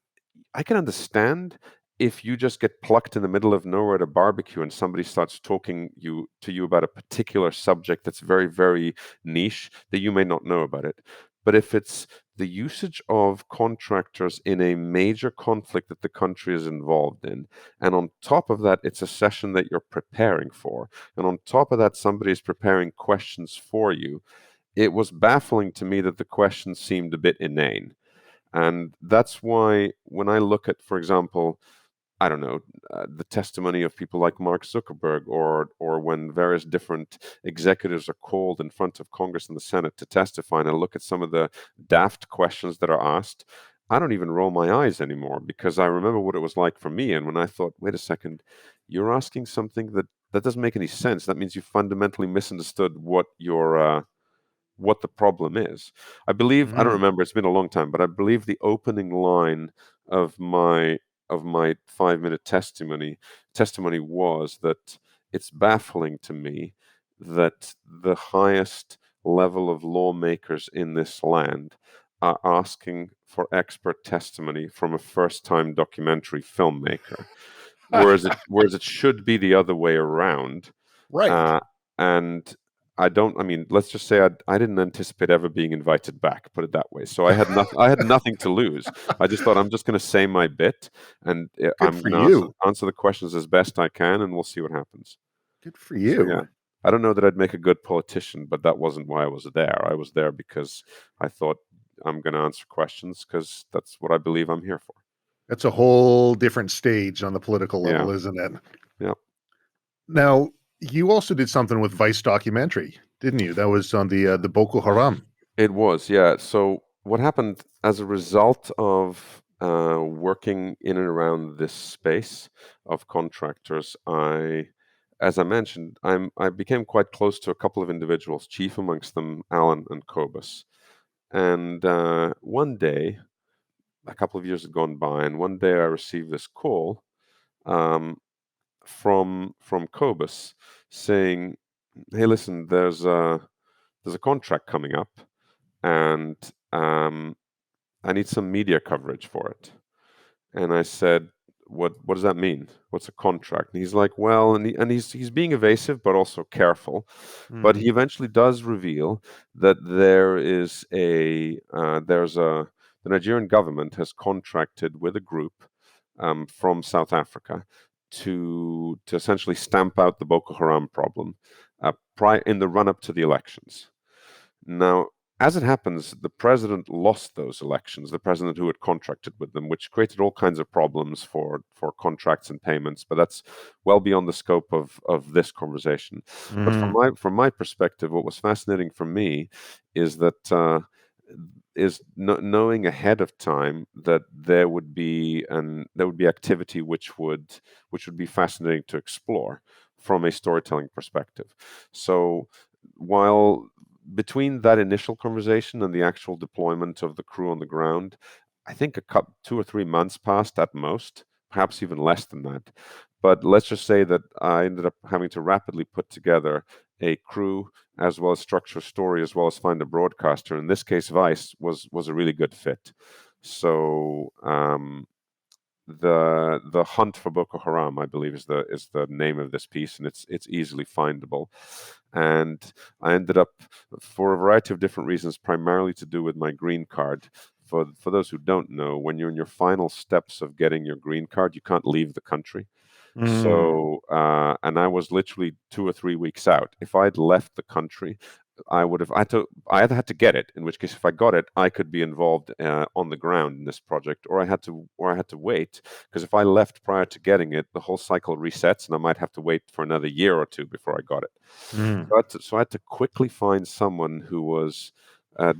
I can understand if you just get plucked in the middle of nowhere at a barbecue and somebody starts talking to you about a particular subject that's very, very niche, that you may not know about it. But if it's the usage of contractors in a major conflict that the country is involved in, and on top of that, it's a session that you're preparing for, and on top of that, somebody is preparing questions for you, it was baffling to me that the questions seemed a bit inane. And that's why when I look at, for example, I don't know, the testimony of people like Mark Zuckerberg, or when various different executives are called in front of Congress and the Senate to testify, and I look at some of the daft questions that are asked, I don't even roll my eyes anymore, because I remember what it was like for me. And when I thought, wait a second, you're asking something that doesn't make any sense. That means you fundamentally misunderstood what the problem is. I believe, I don't Mhm. remember, it's been a long time, but I believe the opening line of my 5-minute testimony was that it's baffling to me that the highest level of lawmakers in this land are asking for expert testimony from a first-time documentary filmmaker, whereas it should be the other way around. Right. uh, and I mean, let's just say I didn't anticipate ever being invited back, put it that way. So I had nothing to lose. I just thought, I'm just going to say my bit, and Good I'm for going to you. answer the questions as best I can, and we'll see what happens. Good for So yeah, you. I don't know that I'd make a good politician, but that wasn't why I was there. I was there because I thought I'm going to answer questions, because that's what I believe I'm here for. That's a whole different stage on the political Yeah, level, isn't it? yeah. Now, you also did something with Vice documentary, didn't you? That was on the Boko Haram. It was, yeah. So what happened as a result of working in and around this space of contractors, as I mentioned, I became quite close to a couple of individuals, chief amongst them, Alan and Cobus. And one day, a couple of years had gone by, and one day I received this call um, from Cobus saying, "Hey, listen, there's a contract coming up, and I need some media coverage for it." And I said, what does that mean? What's a contract? And he's like, well, and he's being evasive but also careful. But Mm. he eventually does reveal that the Nigerian government has contracted with a group from South Africa to essentially stamp out the Boko Haram problem in the run up to the elections. Now, as it happens, the president lost those elections, the president who had contracted with them, which created all kinds of problems for contracts and payments. But that's well beyond the scope of this conversation. But from Mm. my perspective, what was fascinating for me is that knowing ahead of time that there would be activity which would be fascinating to explore from a storytelling perspective. So while between that initial conversation and the actual deployment of the crew on the ground, I think 2 or 3 months passed at most, perhaps even less than that. But let's just say that I ended up having to rapidly put together a crew as well as structure a story as well as find a broadcaster. In this case, Vice was a really good fit. So the hunt for Boko Haram, I believe, is the name of this piece, and it's easily findable. And I ended up, for a variety of different reasons, primarily to do with my green card. For those who don't know, when you're in your final steps of getting your green card, you can't leave the country. Mm. So, and I was literally 2 or 3 weeks out. If I'd left the country, I either had to get it, in which case, if I got it, I could be involved on the ground in this project, or I had to wait, because if I left prior to getting it, the whole cycle resets, and I might have to wait for another year or two before I got it. Mm. So I had to quickly find someone who was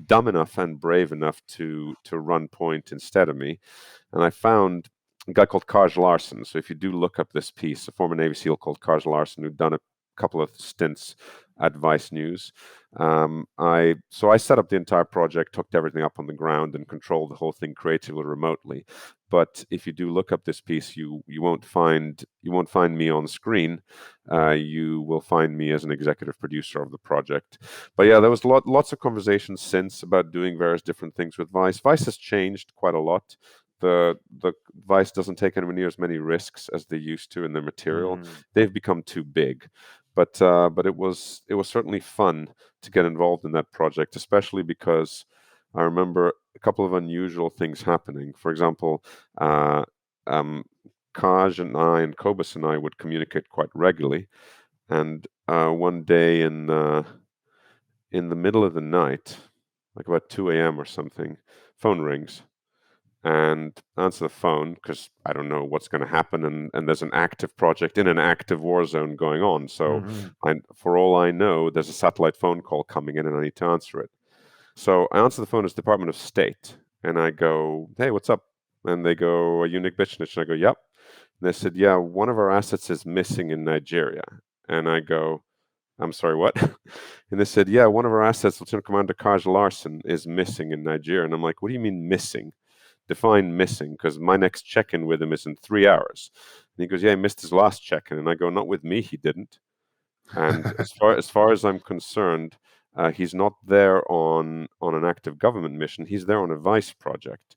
dumb enough and brave enough to run point instead of me, and I found a guy called Kaj Larson. So if you do look up this piece, a former Navy SEAL called Kaj Larson, who'd done a couple of stints at Vice News. I set up the entire project, hooked everything up on the ground, and controlled the whole thing creatively remotely. But if you do look up this piece, you won't find me on screen. You will find me as an executive producer of the project. But yeah, there was lots of conversations since about doing various different things with Vice. Vice has changed quite a lot. The Vice doesn't take anywhere near as many risks as they used to in their material. Mm. They've become too big. But it was certainly fun to get involved in that project, especially because I remember a couple of unusual things happening. For example, uh, um, Kaj and I and Kobus and I would communicate quite regularly, and one day in the middle of the night, like about 2 a.m. or something, phone rings, and I answer the phone because I don't know what's going to happen, and there's an active project in an active war zone going on. So, Mhm. for all I know, there's a satellite phone call coming in, and I need to answer it. So I answer the phone as Department of State, and I go, "Hey, what's up?" And they go, "Are you Nick Bitchnich?" And I go, "Yep." And they said, "Yeah, one of our assets is missing in Nigeria." And I go, "I'm sorry, what?" And they said, "Yeah, one of our assets, Lieutenant Commander Kaj Larson, is missing in Nigeria." And I'm like, "What do you mean missing? Define missing, because my next check-in with him is in 3 hours." And he goes, "Yeah, he missed his last check-in." And I go, "Not with me, he didn't." And as far as I'm concerned, he's not there on an active government mission. He's there on a Vice project.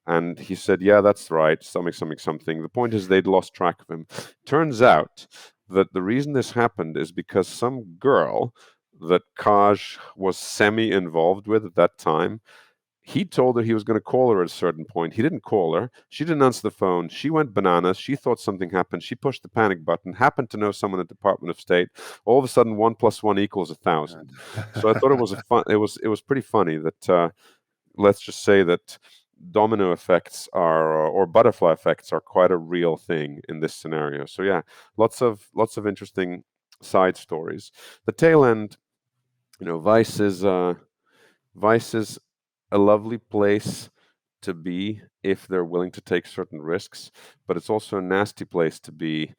And he said, "Yeah, that's right. Something, something, something." The point is, they'd lost track of him. Turns out that the reason this happened is because some girl that Kaj was semi-involved with at that time, he told her he was going to call her at a certain point. He didn't call her. She didn't answer the phone. She went bananas. She thought something happened. She pushed the panic button, happened to know someone at the Department of State. All of a sudden, 1 + 1 = 1,000. So I thought it was a fun. It was pretty funny that let's just say that domino effects are or butterfly effects are quite a real thing in this scenario. So yeah, lots of interesting side stories. The tail end, Vice is a lovely place to be if they're willing to take certain risks, but it's also a nasty place to be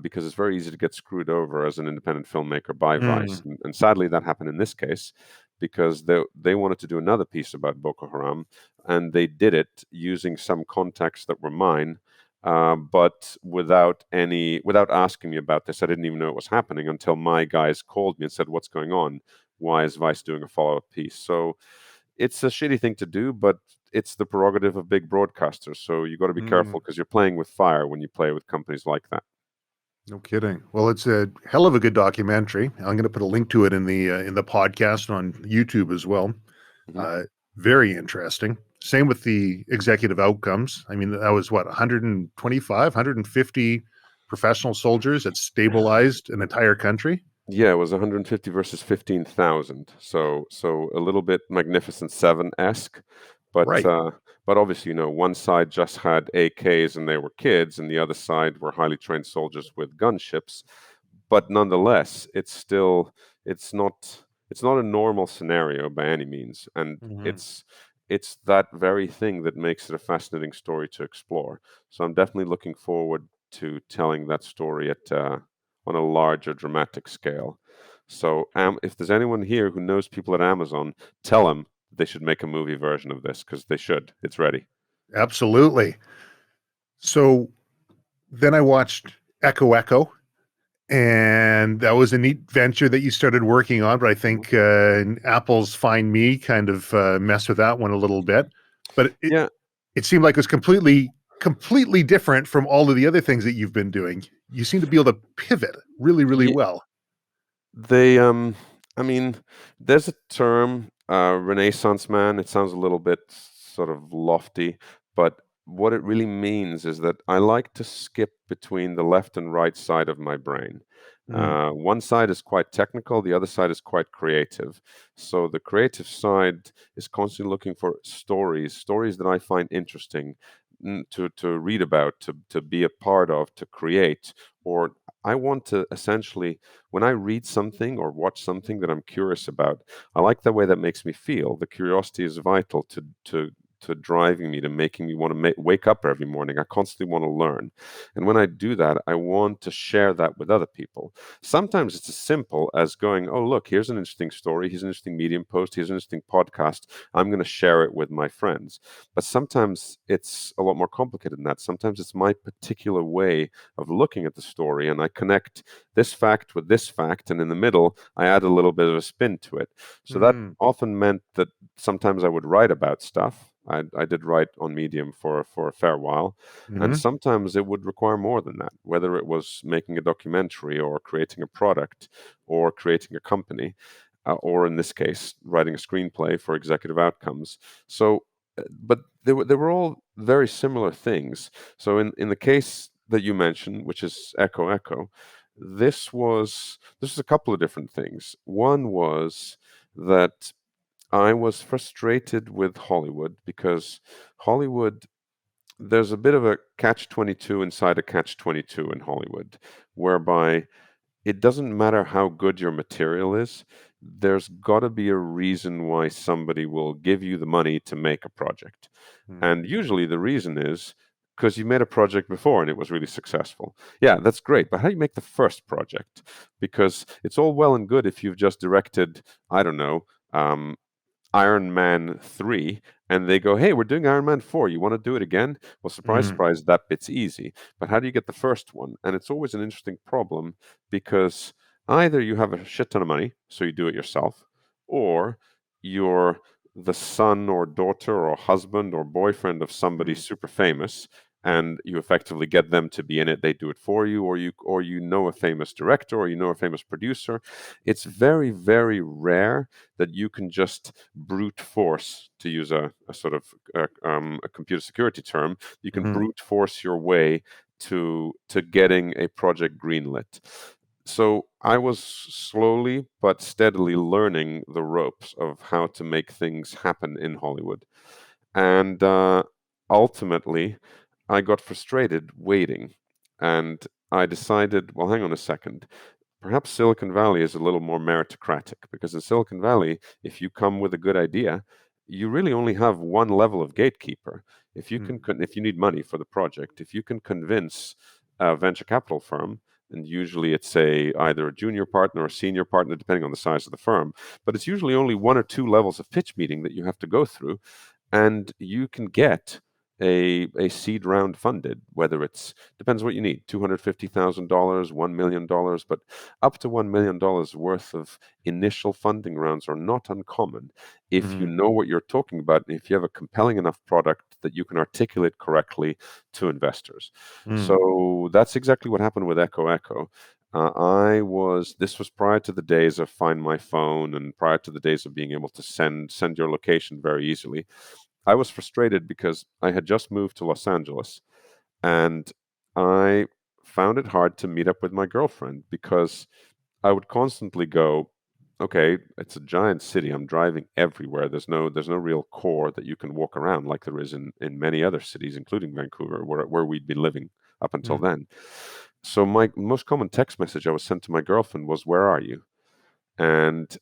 because it's very easy to get screwed over as an independent filmmaker by Vice. Mm. And sadly, that happened in this case because they wanted to do another piece about Boko Haram, and they did it using some contacts that were mine. But without asking me about this, I didn't even know it was happening until my guys called me and said, "What's going on? Why is Vice doing a follow-up piece?" So it's a shitty thing to do, but it's the prerogative of big broadcasters. So you got to be careful Mm, because you're playing with fire when you play with companies like that. no kidding. Well, it's a hell of a good documentary. I'm going to put a link to it in the podcast on YouTube as well. Mhm. Uh, Very interesting. Same with the executive outcomes. I mean, that was what 125, 150 professional soldiers that stabilized an entire country. Yeah, it was 150 versus 15,000. So a little bit Magnificent Seven-esque, but Right. uh, but obviously, one side just had AKs and they were kids, and the other side were highly trained soldiers with gunships. But nonetheless, it's not a normal scenario by any means, and Mhm. it's that very thing that makes it a fascinating story to explore. So I'm definitely looking forward to telling that story on a larger dramatic scale. So if there's anyone here who knows people at Amazon, tell them they should make a movie version of this because they should. It's ready. Absolutely. So then I watched Echo Echo, and that was a neat venture that you started working on. But I Mhm. think Apple's Find Me kind of messed with that one a little bit. But Yeah, it seemed like it was completely different from all of the other things that you've been doing. You seem to be able to pivot really yeah. well. They, I mean, there's a term, Renaissance man. It sounds a little bit sort of lofty, but what it really means is that I like to skip between the left and right side of my brain. Mm, One side is quite technical, the other side is quite creative. So the creative side is constantly looking for stories that I find interesting, to read about, to be a part of, to create, or I want to essentially, when I read something or watch something that I'm curious about, I like the way that makes me feel. The curiosity is vital to driving me, to making me want to wake up every morning. I constantly want to learn. And when I do that, I want to share that with other people. Sometimes it's as simple as going, oh, look, here's an interesting story. Here's an interesting Medium post. Here's an interesting podcast. I'm going to share it with my friends. But sometimes it's a lot more complicated than that. Sometimes it's my particular way of looking at the story, and I connect this fact with this fact, and in the middle, I add a little bit of a spin to it. So that mm, often meant that sometimes I would write about stuff. I did write on Medium for a fair while, and mhm, sometimes it would require more than that, whether it was making a documentary or creating a product or creating a company, or in this case, writing a screenplay for executive outcomes. So, but they were all very similar things. So in the case that you mentioned, which is Echo Echo, this was a couple of different things. One was that I was frustrated with Hollywood because Hollywood, there's a bit of a catch 22 inside a catch 22 in Hollywood, whereby it doesn't matter how good your material is, there's got to be a reason why somebody will give you the money to make a project. mm, And usually the reason is because you made a project before and it was really successful. Yeah, that's great. But how do you make the first project? Because it's all well and good if you've just directed, I don't know, Iron Man 3, and they go, hey, we're doing Iron Man 4. You want to do it again? Well, surprise, mm, surprise, that bit's easy. But how do you get the first one? And it's always an interesting problem because either you have a shit ton of money, so you do it yourself, or you're the son or daughter or husband or boyfriend of somebody mm, super famous, and you effectively get them to be in it. They do it for you, or you know a famous director, or you know a famous producer. It's very, very rare that you can just brute force, to use a sort of a computer security term, you can mhm, brute force your way to getting a project greenlit. So I was slowly but steadily learning the ropes of how to make things happen in Hollywood. And ultimately, I got frustrated waiting. And I decided, well, hang on a second. Perhaps Silicon Valley is a little more meritocratic because in Silicon Valley, if you come with a good idea, you really only have one level of gatekeeper. mm, If you need money for the project, if you can convince a venture capital firm, and usually it's either a junior partner or senior partner, depending on the size of the firm, but it's usually only one or two levels of pitch meeting that you have to go through, and you can get a seed round funded, whether it's depends what you need, $250,000, $1 million, but up to $1 million worth of initial funding rounds are not uncommon if you Mm, know what you're talking about, and if you have a compelling enough product that you can articulate correctly to investors. mm, So that's exactly what happened with Echo Echo. This was prior to the days of Find My Phone and prior to the days of being able to send your location very easily. I was frustrated because I had just moved to Los Angeles and I found it hard to meet up with my girlfriend because I would constantly go, okay, it's a giant city. I'm driving everywhere. There's no real core that you can walk around like there is in many other cities, including Vancouver, where we'd been living up until mm, then. So my most common text message I was sent to my girlfriend was, "Where are you?" And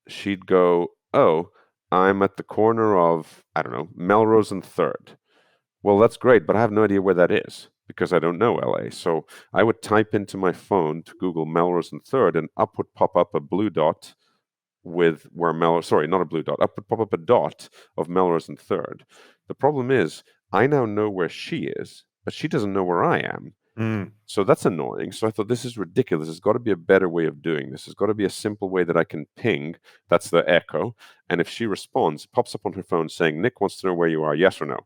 she'd go, "Oh, I'm at the corner of, I don't know, Melrose and Third." Well, that's great, but I have no idea where that is because I don't know LA. So I would type into my phone to Google Melrose and Third, and up would pop up a blue dot with where Melrose, sorry, not a blue dot, up would pop up a dot of Melrose and Third. The problem is, I now know where she is, but she doesn't know where I am. mm, So that's annoying. So I thought this is ridiculous. There's got to be a better way of doing this. There's got to be a simple way that I can ping. That's the echo. And if she responds, pops up on her phone saying, Nick wants to know where you are, yes or no.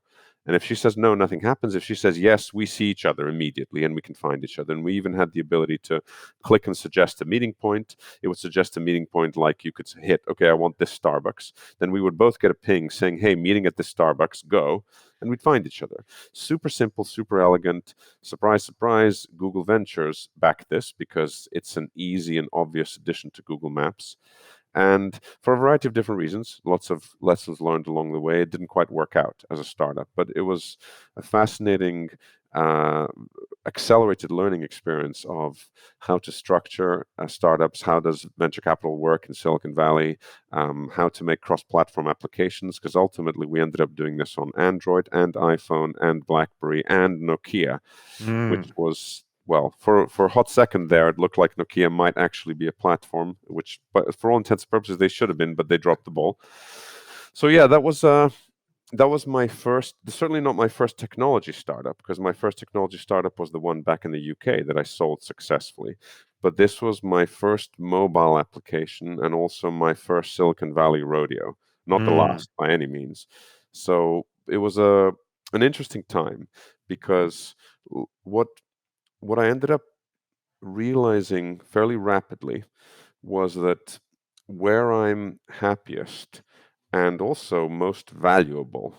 And if she says no, nothing happens. If she says yes, we see each other immediately and we can find each other. And we even had the ability to click and suggest a meeting point. It would suggest a meeting point like you could hit, okay, I want this Starbucks. Then we would both get a ping saying, hey, meeting at this Starbucks, go. And we'd find each other. Super simple, super elegant. Surprise, surprise, Google Ventures backed this because it's an easy and obvious addition to Google Maps. And for a variety of different reasons, lots of lessons learned along the way. It didn't quite work out as a startup, but it was a fascinating, uh, accelerated learning experience of how to structure startups, how does venture capital work in Silicon Valley, how to make cross-platform applications, because ultimately we ended up doing this on Android and iPhone and BlackBerry and Nokia, which mm. was, well, for a hot second there, it looked like Nokia might actually be a platform, which, but for all intents and purposes, they should have been, but they dropped the ball. So yeah, that was my first, certainly not my first technology startup, because my first technology startup was the one back in the UK that I sold successfully. But this was my first mobile application and also my first Silicon Valley rodeo, not the Mm, last by any means. So it was a an interesting time because what I ended up realizing fairly rapidly was that where I'm happiest and also most valuable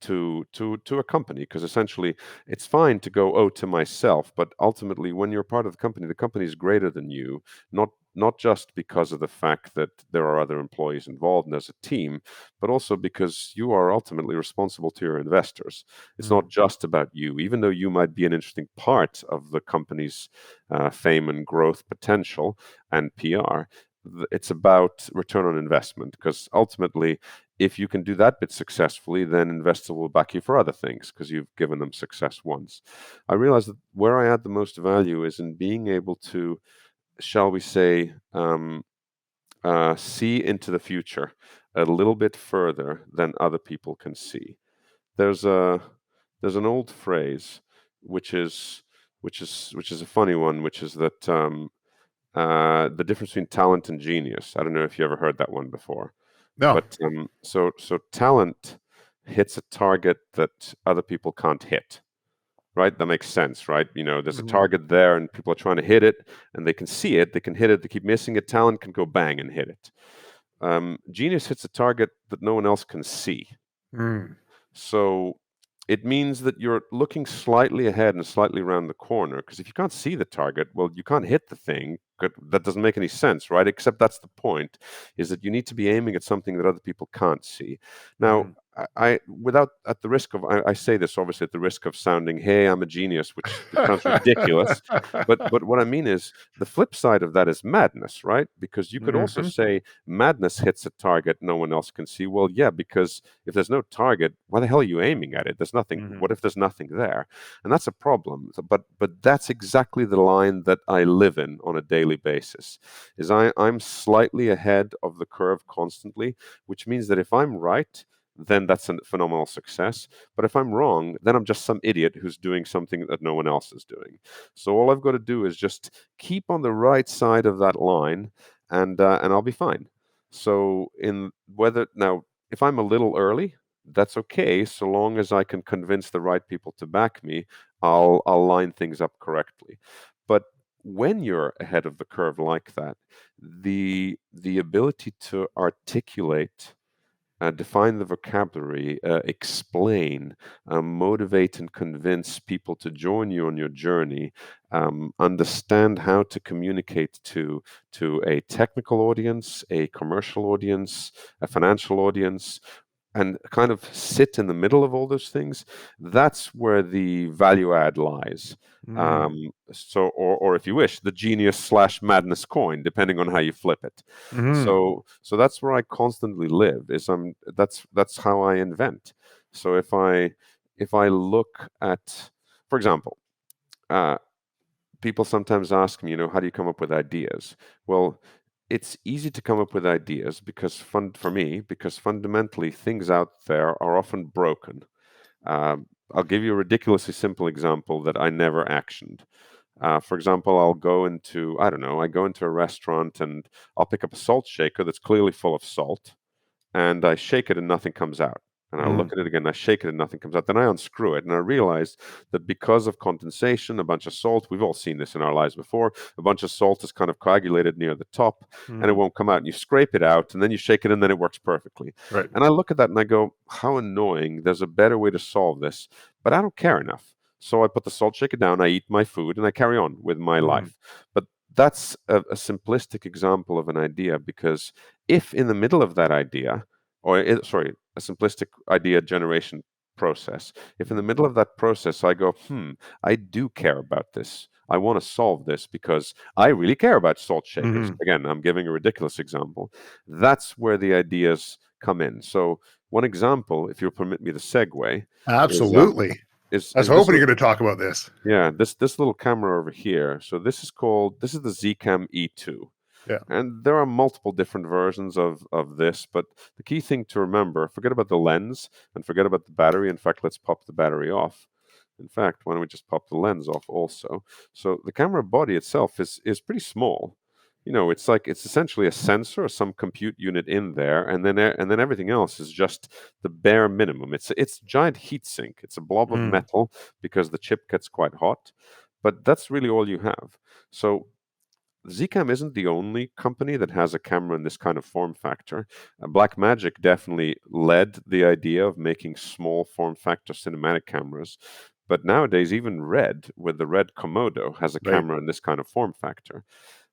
to a company, because essentially it's fine to go, oh, to myself, but ultimately when you're part of the company is greater than you, not just because of the fact that there are other employees involved and as a team, but also because you are ultimately responsible to your investors. It's mm, not just about you, even though you might be an interesting part of the company's fame and growth potential and PR. It's about return on investment because ultimately, if you can do that bit successfully, then investors will back you for other things because you've given them success once. I realized that where I add the most value is in being able to, shall we say, see into the future a little bit further than other people can see. There's a there's an old phrase which is which is a funny one, which is that the difference between talent and genius. I don't know if you ever heard that one before, no. but so talent hits a target that other people can't hit. Right? That makes sense, right? You know, there's a Mhm, target there, and people are trying to hit it, and they can see it, they can hit it, they keep missing it. Talent can go bang and hit it. Genius hits a target that no one else can see. mm, So it means that you're looking slightly ahead and slightly around the corner because if you can't see the target, well, you can't hit the thing. That doesn't make any sense, right? Except that's the point, is that you need to be aiming at something that other people can't see. Now, mhm. without at the risk of, I say this obviously at the risk of sounding, hey, I'm a genius, which sounds ridiculous. But what I mean is the flip side of that is madness, right? Because you could also Mhm, say madness hits a target no one else can see. Well, yeah, because if there's no target, why the hell are you aiming at it? There's nothing. mhm. What if there's nothing there? And that's a problem. But that's exactly the line that I live in on a daily basis. I'm slightly ahead of the curve constantly, which means that if I'm right, then that's a phenomenal success. But if I'm wrong, then I'm just some idiot who's doing something that no one else is doing. So all I've got to do is just keep on the right side of that line, and I'll be fine. So in whether now, if I'm a little early, that's okay, so long as I can convince the right people to back me. I'll line things up correctly. But when you're ahead of the curve like that, the ability to articulate, define the vocabulary, explain, motivate and convince people to join you on your journey, understand how to communicate to a technical audience, a commercial audience, a financial audience, and kind of sit in the middle of all those things. That's where the value add lies. Mm. Or if you wish, the genius slash madness coin, depending on how you flip it. Hmm. So that's where I constantly live. That's how I invent. So if I look at, for example, uh, people sometimes ask me, how do you come up with ideas? Well, it's easy to come up with ideas for me, because fundamentally things out there are often broken. I'll give you a ridiculously simple example that I never actioned. For example, I don't know, I go into a restaurant and I'll pick up a salt shaker that's clearly full of salt, and I shake it and nothing comes out. And I look Mm. at it again, I shake it and nothing comes out. Then I unscrew it and I realize that because of condensation, a bunch of salt, we've all seen this in our lives before, a bunch of salt is kind of coagulated near the top and it Mm. won't come out. And you scrape it out and then you shake it and then it works perfectly. Right. And I look at that and I go, how annoying. There's a better way to solve this, but I don't care enough. So I put the salt shaker down, I eat my food, and I carry on with my Mm. life. But that's a simplistic example of an idea, because if in the middle of that idea, sorry, a simplistic idea generation process. If in the middle of that process I go, I do care about this. I want to solve this because I really care about salt shakers. Hmm. Again, I'm giving a ridiculous example. That's where the ideas come in. So one example, if you'll permit me the segue, is Absolutely. is I was is this hoping you're going to talk about this. this little camera over here. So this is the Zcam E2. Yeah. And there are multiple different versions of this, but the key thing to remember, forget about the lens and forget about the battery. In fact, let's pop the battery off. In fact, why don't we just pop the lens off also? So the camera body itself is pretty small. It's essentially a sensor or some compute unit in there, and then everything else is just the bare minimum. It's a giant heat sink. It's a blob of Mm. metal because the chip gets quite hot, but that's really all you have. So Zcam isn't the only company that has a camera in this kind of form factor. Blackmagic definitely led the idea of making small form factor cinematic cameras. But nowadays, even Red, with the Red Komodo, has a Right. camera in this kind of form factor.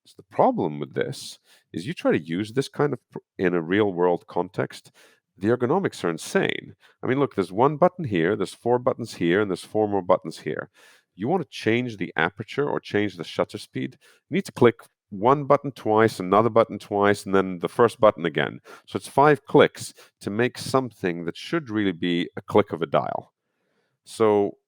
So the problem with this is you try to use this kind of in a real world context, the ergonomics are insane. I mean, look, there's one button here, there's four buttons here, and there's four more buttons here. You want to change the aperture or change the shutter speed, you need to click one button twice, another button twice, and then the first button again. So it's 5 clicks to make something that should really be a click of a dial. So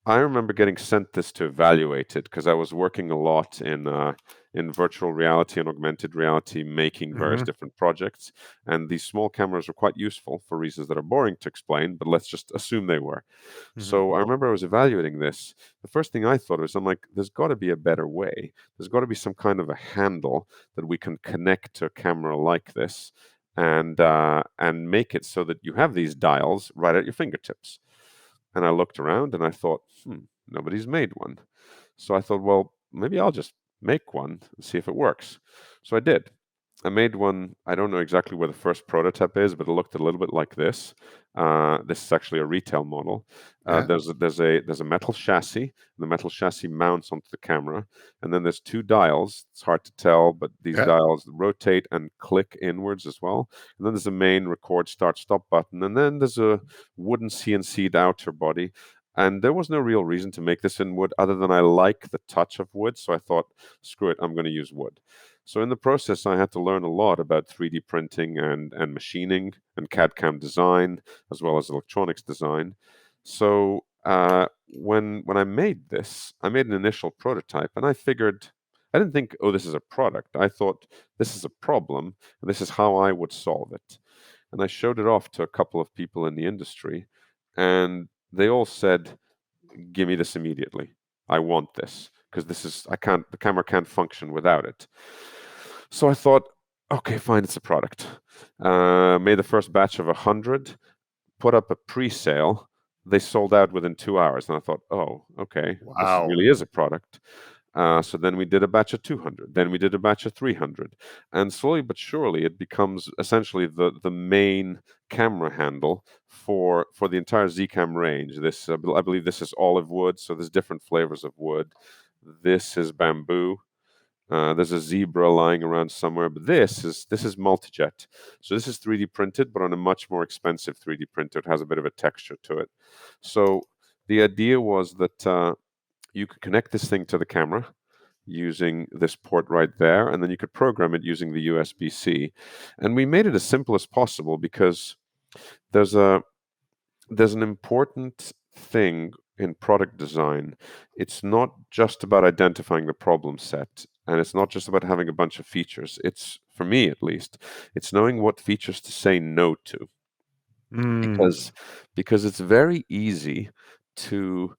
I remember getting sent this to evaluate it because I was working a lot in virtual reality and augmented reality, making various Hmm. different projects. And these small cameras were quite useful for reasons that are boring to explain, but let's just assume they were. Hmm. So I remember I was evaluating this. The first thing I thought was, I'm like, there's got to be a better way. There's got to be some kind of a handle that we can connect to a camera like this, and make it so that you have these dials right at your fingertips. And I looked around and I thought, nobody's made one. So I thought, well, maybe I'll just make one and see if it works. So I did. I made one. I don't know exactly where the first prototype is, but it looked a little bit like this. This is actually a retail model. Yeah. There's a metal chassis. The metal chassis mounts onto the camera, and then there's two dials. It's hard to tell, but these Yeah. dials rotate and click inwards as well. And then there's a main record start stop button, and then there's a wooden CNC'd outer body. And there was no real reason to make this in wood other than I like the touch of wood. So I thought, screw it, I'm going to use wood. So in the process, I had to learn a lot about 3D printing and machining and CAD/CAM design, as well as electronics design. So when I made this, I made an initial prototype, and I figured, I didn't think, oh, this is a product. I thought this is a problem, and this is how I would solve it. and I showed it off to a couple of people in the industry, and they all said, "Give me this immediately. I want this because this is I can't the camera can't function without it." So I thought, okay, fine, it's a product. Made the first batch of 100, put up a pre-sale. They sold out within 2 hours, and I thought, oh, okay, this Wow. really is a product. So then we did a batch of 200, then we did a batch of 300, and slowly but surely it becomes essentially the main camera handle for the entire Zcam range. This I believe this is olive wood, so there's different flavors of wood. This is bamboo. There's a zebra lying around somewhere, but this is multi-jet. So this is 3D printed, but on a much more expensive 3D printer. It has a bit of a texture to it. So the idea was that you could connect this thing to the camera using this port right there, and then you could program it using the USB-C. And we made it as simple as possible because there's a there's an important thing in product design. It's not just about identifying the problem set, and it's not just about having a bunch of features. It's, for me at least, it's knowing what features to say no to, Mm. because it's very easy to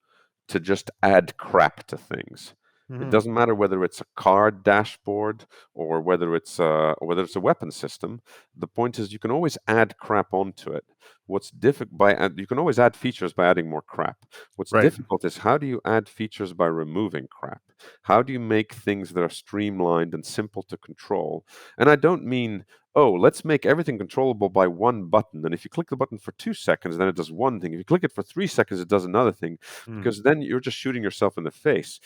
just add crap to things. It Mhm. doesn't matter whether it's a car dashboard or whether it's a weapon system. The point is you can always add crap onto it. What's difficult you can always add features by adding more crap. What's Right. difficult is how do you add features by removing crap? How do you make things that are streamlined and simple to control? And I don't mean, oh, let's make everything controllable by one button. And if you click the button for 2 seconds, then it does one thing. If you click it for 3 seconds, it does another thing. Mm. Because then you're just shooting yourself in the face.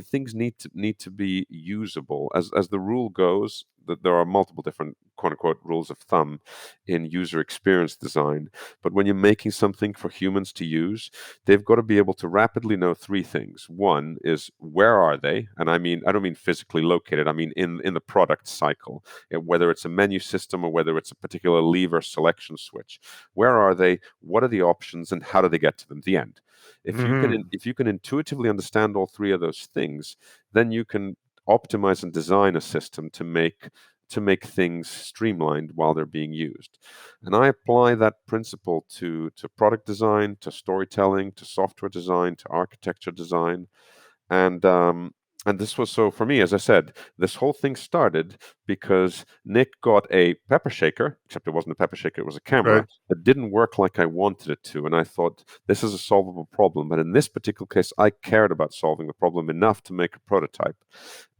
Things need to be usable. As the rule goes, that there are multiple different quote unquote rules of thumb in user experience design. But when you're making something for humans to use, they've got to be able to rapidly know three things. One is, where are they? And I don't mean physically located. I mean in the product cycle, whether it's a menu system or whether it's a particular lever selection switch. Where are they? What are the options? And how do they get to them? The end. Mhm. If you can intuitively understand all three of those things, then you can optimize and design a system to make things streamlined while they're being used. And I apply that principle to product design, to storytelling, to software design, to architecture design. And this was, so for me, as I said, this whole thing started because Nick got a pepper shaker, except it wasn't a pepper shaker, it was a Right. camera that didn't work like I wanted it to. And I thought, this is a solvable problem. But in this particular case, I cared about solving the problem enough to make a prototype.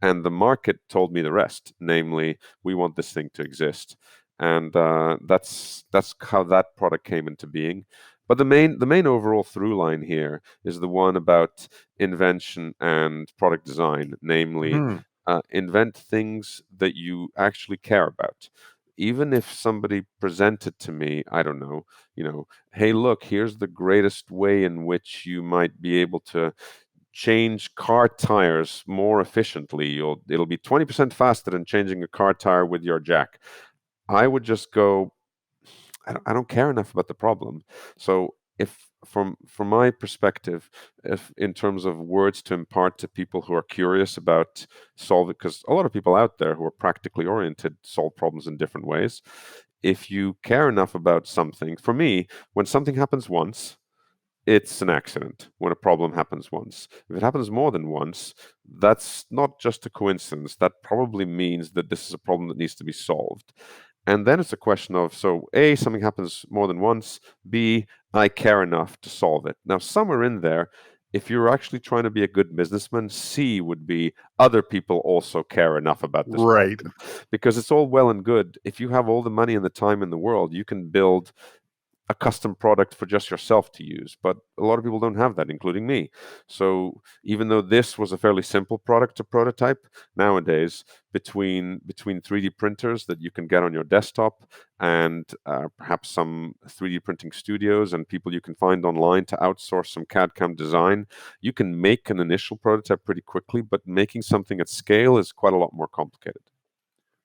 And the market told me the rest, namely, we want this thing to exist. And that's how that product came into being. But the main overall through line here is the one about invention and product design, namely, Mhm. invent things that you actually care about. Even if somebody presented to me, I don't know, hey, look, here's the greatest way in which you might be able to change car tires more efficiently. It'll be 20% faster than changing a car tire with your jack. I would just go, I don't care enough about the problem. So if from my perspective, if in terms of words to impart to people who are curious about solving, because a lot of people out there who are practically oriented solve problems in different ways. If you care enough about something, for me, when something happens once, it's an accident. When a problem happens once, if it happens more than once, that's not just a coincidence. That probably means that this is a problem that needs to be solved. And then it's a question of, so A, something happens more than once, B, I care enough to solve it. Now, somewhere in there, if you're actually trying to be a good businessman, C would be other people also care enough about this Right. problem. Because it's all well and good. If you have all the money and the time in the world, you can build a custom product for just yourself to use. But a lot of people don't have that, including me. So even though this was a fairly simple product to prototype, nowadays between 3D printers that you can get on your desktop and perhaps some 3D printing studios and people you can find online to outsource some CAD/CAM design, you can make an initial prototype pretty quickly. But making something at scale is quite a lot more complicated.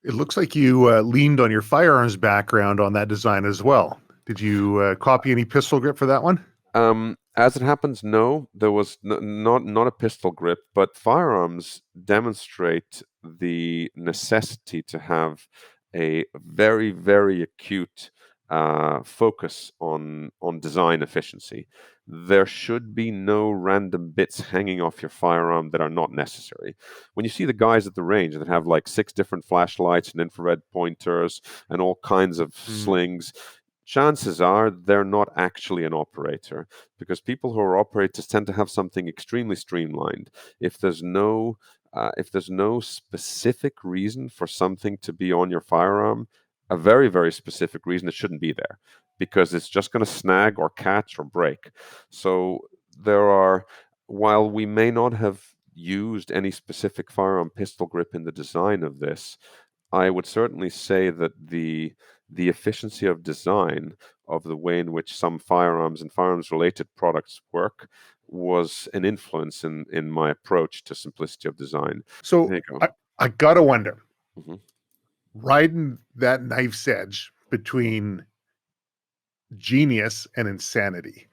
It looks like you leaned on your firearms background on that design as well. Did you copy any pistol grip for that one? As it happens, no, there was not a pistol grip, but firearms demonstrate the necessity to have a very, very acute focus on design efficiency. There should be no random bits hanging off your firearm that are not necessary. When you see the guys at the range that have like 6 different flashlights and infrared pointers and all kinds of Mm. slings, chances are they're not actually an operator, because people who are operators tend to have something extremely streamlined. If there's no if there's no specific reason for something to be on your firearm, a very, very specific reason, it shouldn't be there, because it's just going to snag or catch or break. So there are, while we may not have used any specific firearm pistol grip in the design of this, I would certainly say that the efficiency of design of the way in which some firearms and firearms related products work was an influence in my approach to simplicity of design. There So you go. I gotta wonder, Hmm. riding that knife's edge between genius and insanity,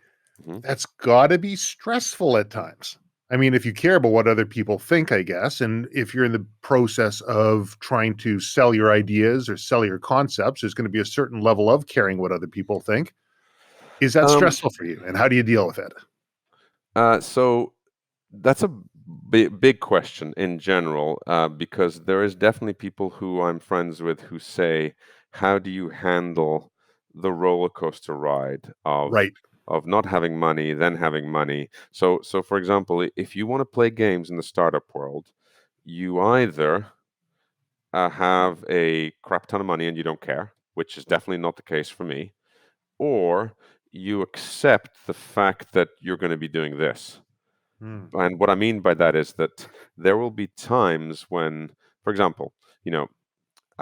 Hmm. that's gotta be stressful at times. I mean, if you care about what other people think, I guess, and if you're in the process of trying to sell your ideas or sell your concepts, there's going to be a certain level of caring what other people think. Is that Um, stressful for you? And how do you deal with it? so that's a big question in general, because there is definitely people who I'm friends with who say, "How do you handle the roller coaster ride Right. of not having money, then having money?" So for example, if you want to play games in the startup world, you either have a crap ton of money and you don't care, which is definitely not the case for me, or you accept the fact that you're going to be doing this. Mm. And what I mean by that is that there will be times when, for example, you know,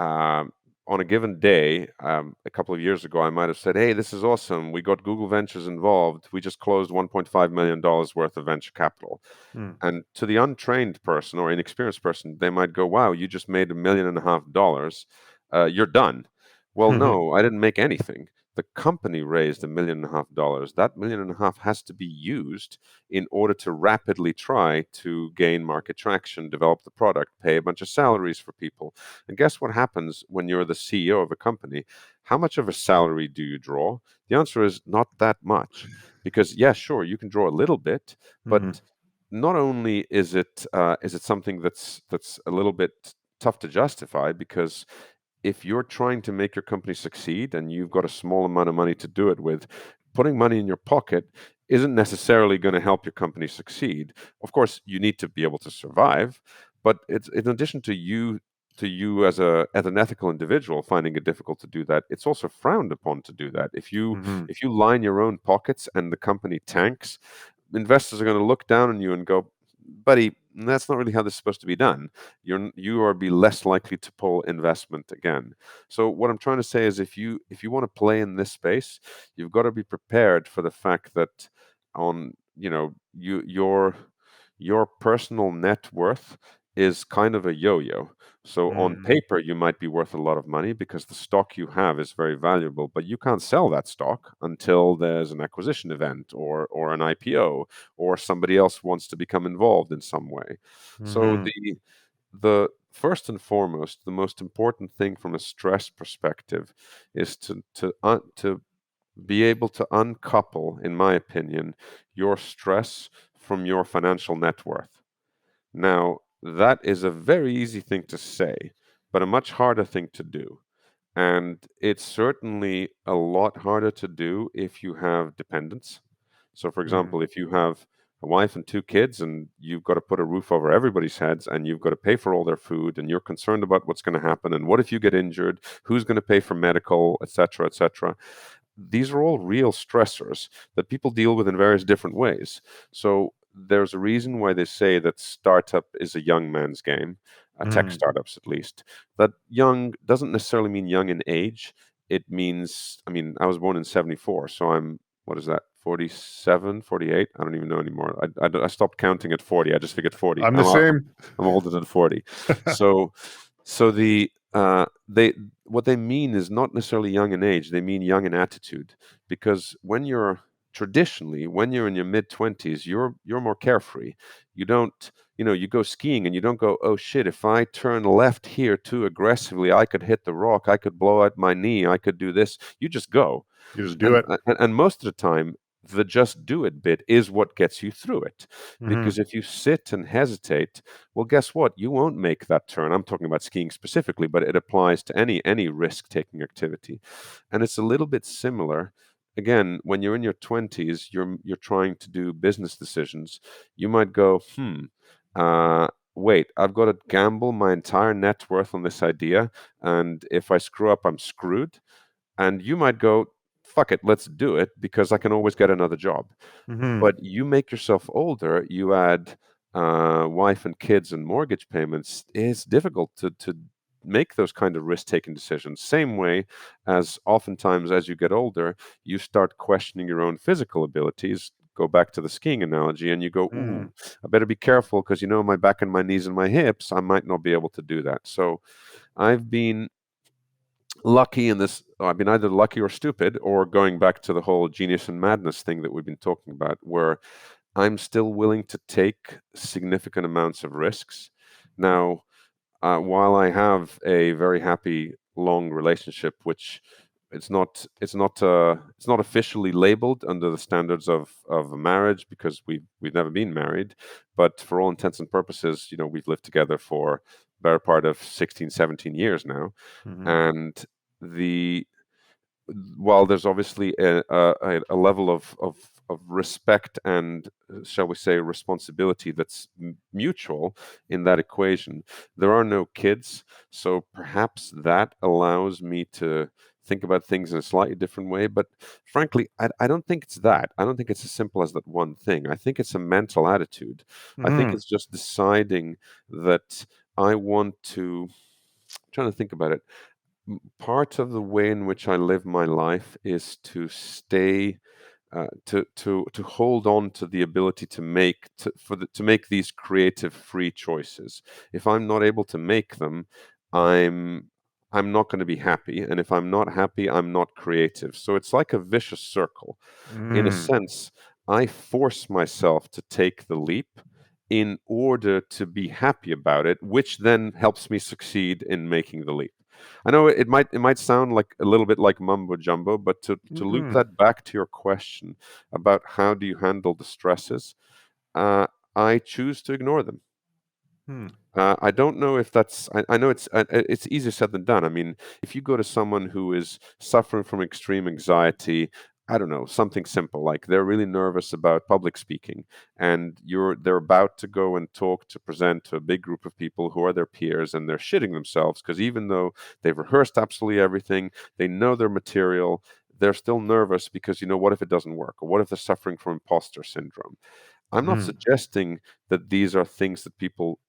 um, on a given day, a couple of years ago, I might have said, "Hey, this is awesome. We got Google Ventures involved. We just closed $1.5 million worth of venture capital." Mm. And to the untrained person or inexperienced person, they might go, "Wow, you just made $1.5 million. You're done." Well, no, I didn't make anything. The company raised $1.5 million. That $1.5 million has to be used in order to rapidly try to gain market traction, develop the product, pay a bunch of salaries for people. And guess what happens when you're the CEO of a company? How much of a salary do you draw? The answer is not that much. Because, yeah, sure, you can draw a little bit, Mm. but not only is it something that's a little bit tough to justify, because if you're trying to make your company succeed and you've got a small amount of money to do it with, putting money in your pocket isn't necessarily going to help your company succeed. Of course, you need to be able to survive, but it's in addition to you as an ethical individual finding it difficult to do that, it's also frowned upon to do that. Mhm. If you line your own pockets and the company tanks, investors are going to look down on you and go, "Buddy, that's not really how this is supposed to be done. You are be less likely to pull investment again." So what I'm trying to say is, if you want to play in this space, you've got to be prepared for the fact that on your personal net worth is kind of a yo-yo. So on Mhm. paper, you might be worth a lot of money because the stock you have is very valuable, but you can't sell that stock until there's an acquisition event or an IPO, or somebody else wants to become involved in some way. So Mhm. the first and foremost, the most important thing from a stress perspective is to be able to uncouple, in my opinion, your stress from your financial net worth. Now, that is a very easy thing to say, but a much harder thing to do. And it's certainly a lot harder to do if you have dependents. So, for Mhm. example, if you have a wife and 2 kids and you've got to put a roof over everybody's heads and you've got to pay for all their food and you're concerned about what's going to happen and what if you get injured, who's going to pay for medical, etc., etc. These are all real stressors that people deal with in various different ways. So there's a reason why they say that startup is a young man's game, tech Mhm. startups at least. That young doesn't necessarily mean young in age. It means, I mean, I was born in 74, so I'm, what is that, 47, 48? I don't even know anymore. I stopped counting at 40. I just figured 40. I'm the same. I'm older than 40. So so they what they mean is not necessarily young in age, they mean young in attitude. Because when you're traditionally, when you're in your mid 20s, you're more carefree. You don't, you go skiing and you don't go, oh shit, if I turn left here too aggressively, I could hit the rock, I could blow out my knee, I could do this. You just go. You just do And it. and most of the time, the just do it bit is what gets you through it. Hmm. Because if you sit and hesitate, well, guess what? You won't make that turn. I'm talking about skiing specifically, but it applies to any risk-taking activity. And it's a little bit similar. Again, when you're in your 20s, you're trying to do business decisions. You might go, wait, I've got to gamble my entire net worth on this idea, and if I screw up, I'm screwed. And you might go, fuck it, let's do it because I can always get another job. Hmm. But you make yourself older, you add wife and kids and mortgage payments. It's difficult to make those kind of risk-taking decisions. Same way as oftentimes as you get older, you start questioning your own physical abilities. Go back to the skiing analogy, and you go, Hmm. "Ooh, I better be careful because my back and my knees and my hips, I might not be able to do that." So I've been lucky in this. I've been either lucky or stupid, or going back to the whole genius and madness thing that we've been talking about, where I'm still willing to take significant amounts of risks. Now, while I have a very happy long relationship, which it's not officially labeled under the standards of a marriage because we've never been married, but for all intents and purposes, we've lived together for the better part of 16, 17 years now, Hmm. and the while there's obviously a level of respect and, shall we say, responsibility that's mutual in that equation, there are no kids. So perhaps that allows me to think about things in a slightly different way. But frankly, I don't think it's that. I don't think it's as simple as that one thing. I think it's a mental attitude. I think Hmm. it's just deciding that I want to. I'm trying to think about it. Part of the way in which I live my life is to stay to hold on to the ability to to make these creative free choices. If I'm not able to make them, I'm I'm not going to be happy, and if I'm not happy, I'm not creative. So it's like a vicious circle. In a Hmm. sense, I force myself to take the leap in order to be happy about it, which then helps me succeed in making the leap. I know it might sound like a little bit like mumbo jumbo, but to loop Hmm. that back to your question about how do you handle the stresses, uh, I choose to ignore them. Hmm. I don't know if that's. I know it's easier said than done. I mean, if you go to someone who is suffering from extreme anxiety, I don't know, something simple like they're really nervous about public speaking, and they're about to go and talk to present to a big group of people who are their peers, and they're shitting themselves because even though they've rehearsed absolutely everything, they know their material, they're still nervous because what if it doesn't work, or what if they're suffering from imposter syndrome? I'm not Hmm. suggesting that these are things that people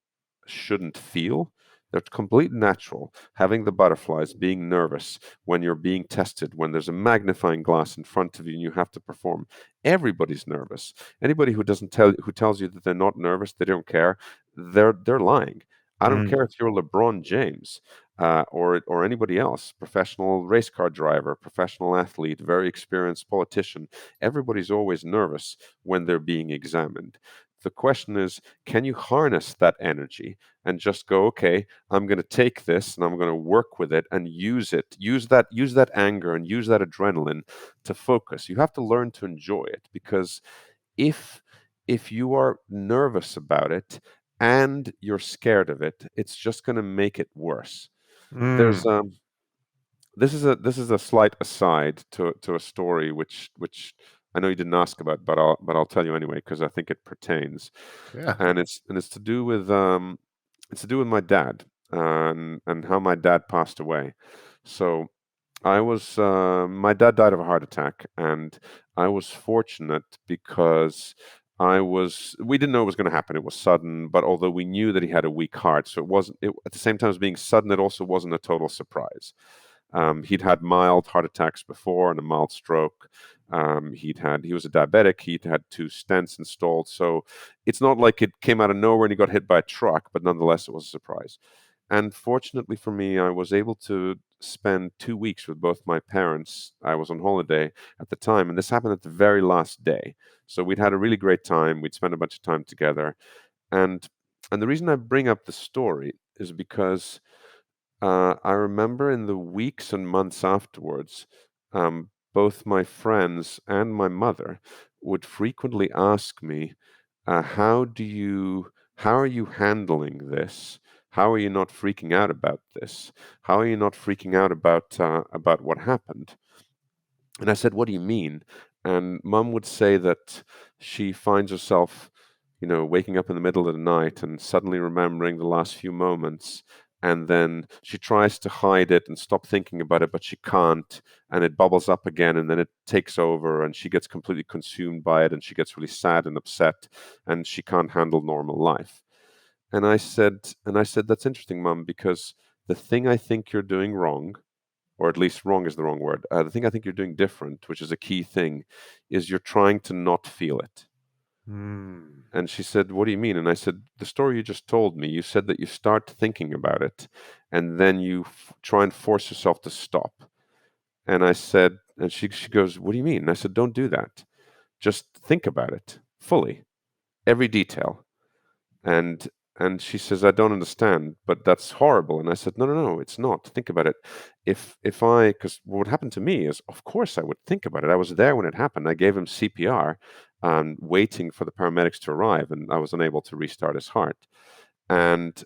shouldn't feel. They're completely natural. Having the butterflies, being nervous when you're being tested, when there's a magnifying glass in front of you and you have to perform. Everybody's nervous. Anybody who tells you that they're not nervous, they don't care, they're lying. I don't Hmm. care if you're LeBron James or anybody else, professional race car driver, professional athlete, very experienced politician. Everybody's always nervous when they're being examined. The question is, can you harness that energy and just go, okay, I'm going to take this and I'm going to work with it and use it. Use that anger and use that adrenaline to focus. You have to learn to enjoy it because if if you are nervous about it and you're scared of it, it's just going to make it worse. There's Hmm. this is a slight aside to a story which I know you didn't ask about, but I'll tell you anyway because I think it pertains, Yeah. and it's to do with my dad and how my dad passed away. So my dad died of a heart attack, and I was fortunate because we didn't know it was going to happen. It was sudden, but although we knew that he had a weak heart, so at the same time as being sudden, it also wasn't a total surprise. He'd had mild heart attacks before and a mild stroke. He was a diabetic. He'd had two stents installed. So it's not like it came out of nowhere and he got hit by a truck, but nonetheless, it was a surprise. And fortunately for me, I was able to spend 2 weeks with both my parents. I was on holiday at the time, and this happened at the very last day. So we'd had a really great time. We'd spent a bunch of time together. And the reason I bring up the story is because I remember in the weeks and months afterwards, both my friends and my mother would frequently ask me, "How do you? How are you handling this? How are you not freaking out about this? How are you not freaking out about what happened?" And I said, "What do you mean?" And Mum would say that she finds herself, waking up in the middle of the night and suddenly remembering the last few moments. And then she tries to hide it and stop thinking about it, but she can't. And it bubbles up again, and then it takes over, and she gets completely consumed by it, and she gets really sad and upset, and she can't handle normal life. And I said, "That's interesting, Mum, because the thing I think you're doing wrong, or at least wrong is the wrong word. The thing I think you're doing different, which is a key thing, is you're trying to not feel it." Hmm. And she said, "What do you mean?" And I said, "The story you just told me, you said that you start thinking about it and then you try and force yourself to stop." And I said, and she goes, "What do you mean?" And I said, "Don't do that. Just think about it fully, every detail." And she says, "I don't understand, but that's horrible." And I said, "No, no, no, it's not. Think about it. If I, because what happened to me is, of course, I would think about it. I was there when it happened. I gave him CPR, waiting for the paramedics to arrive, and I was unable to restart his heart. And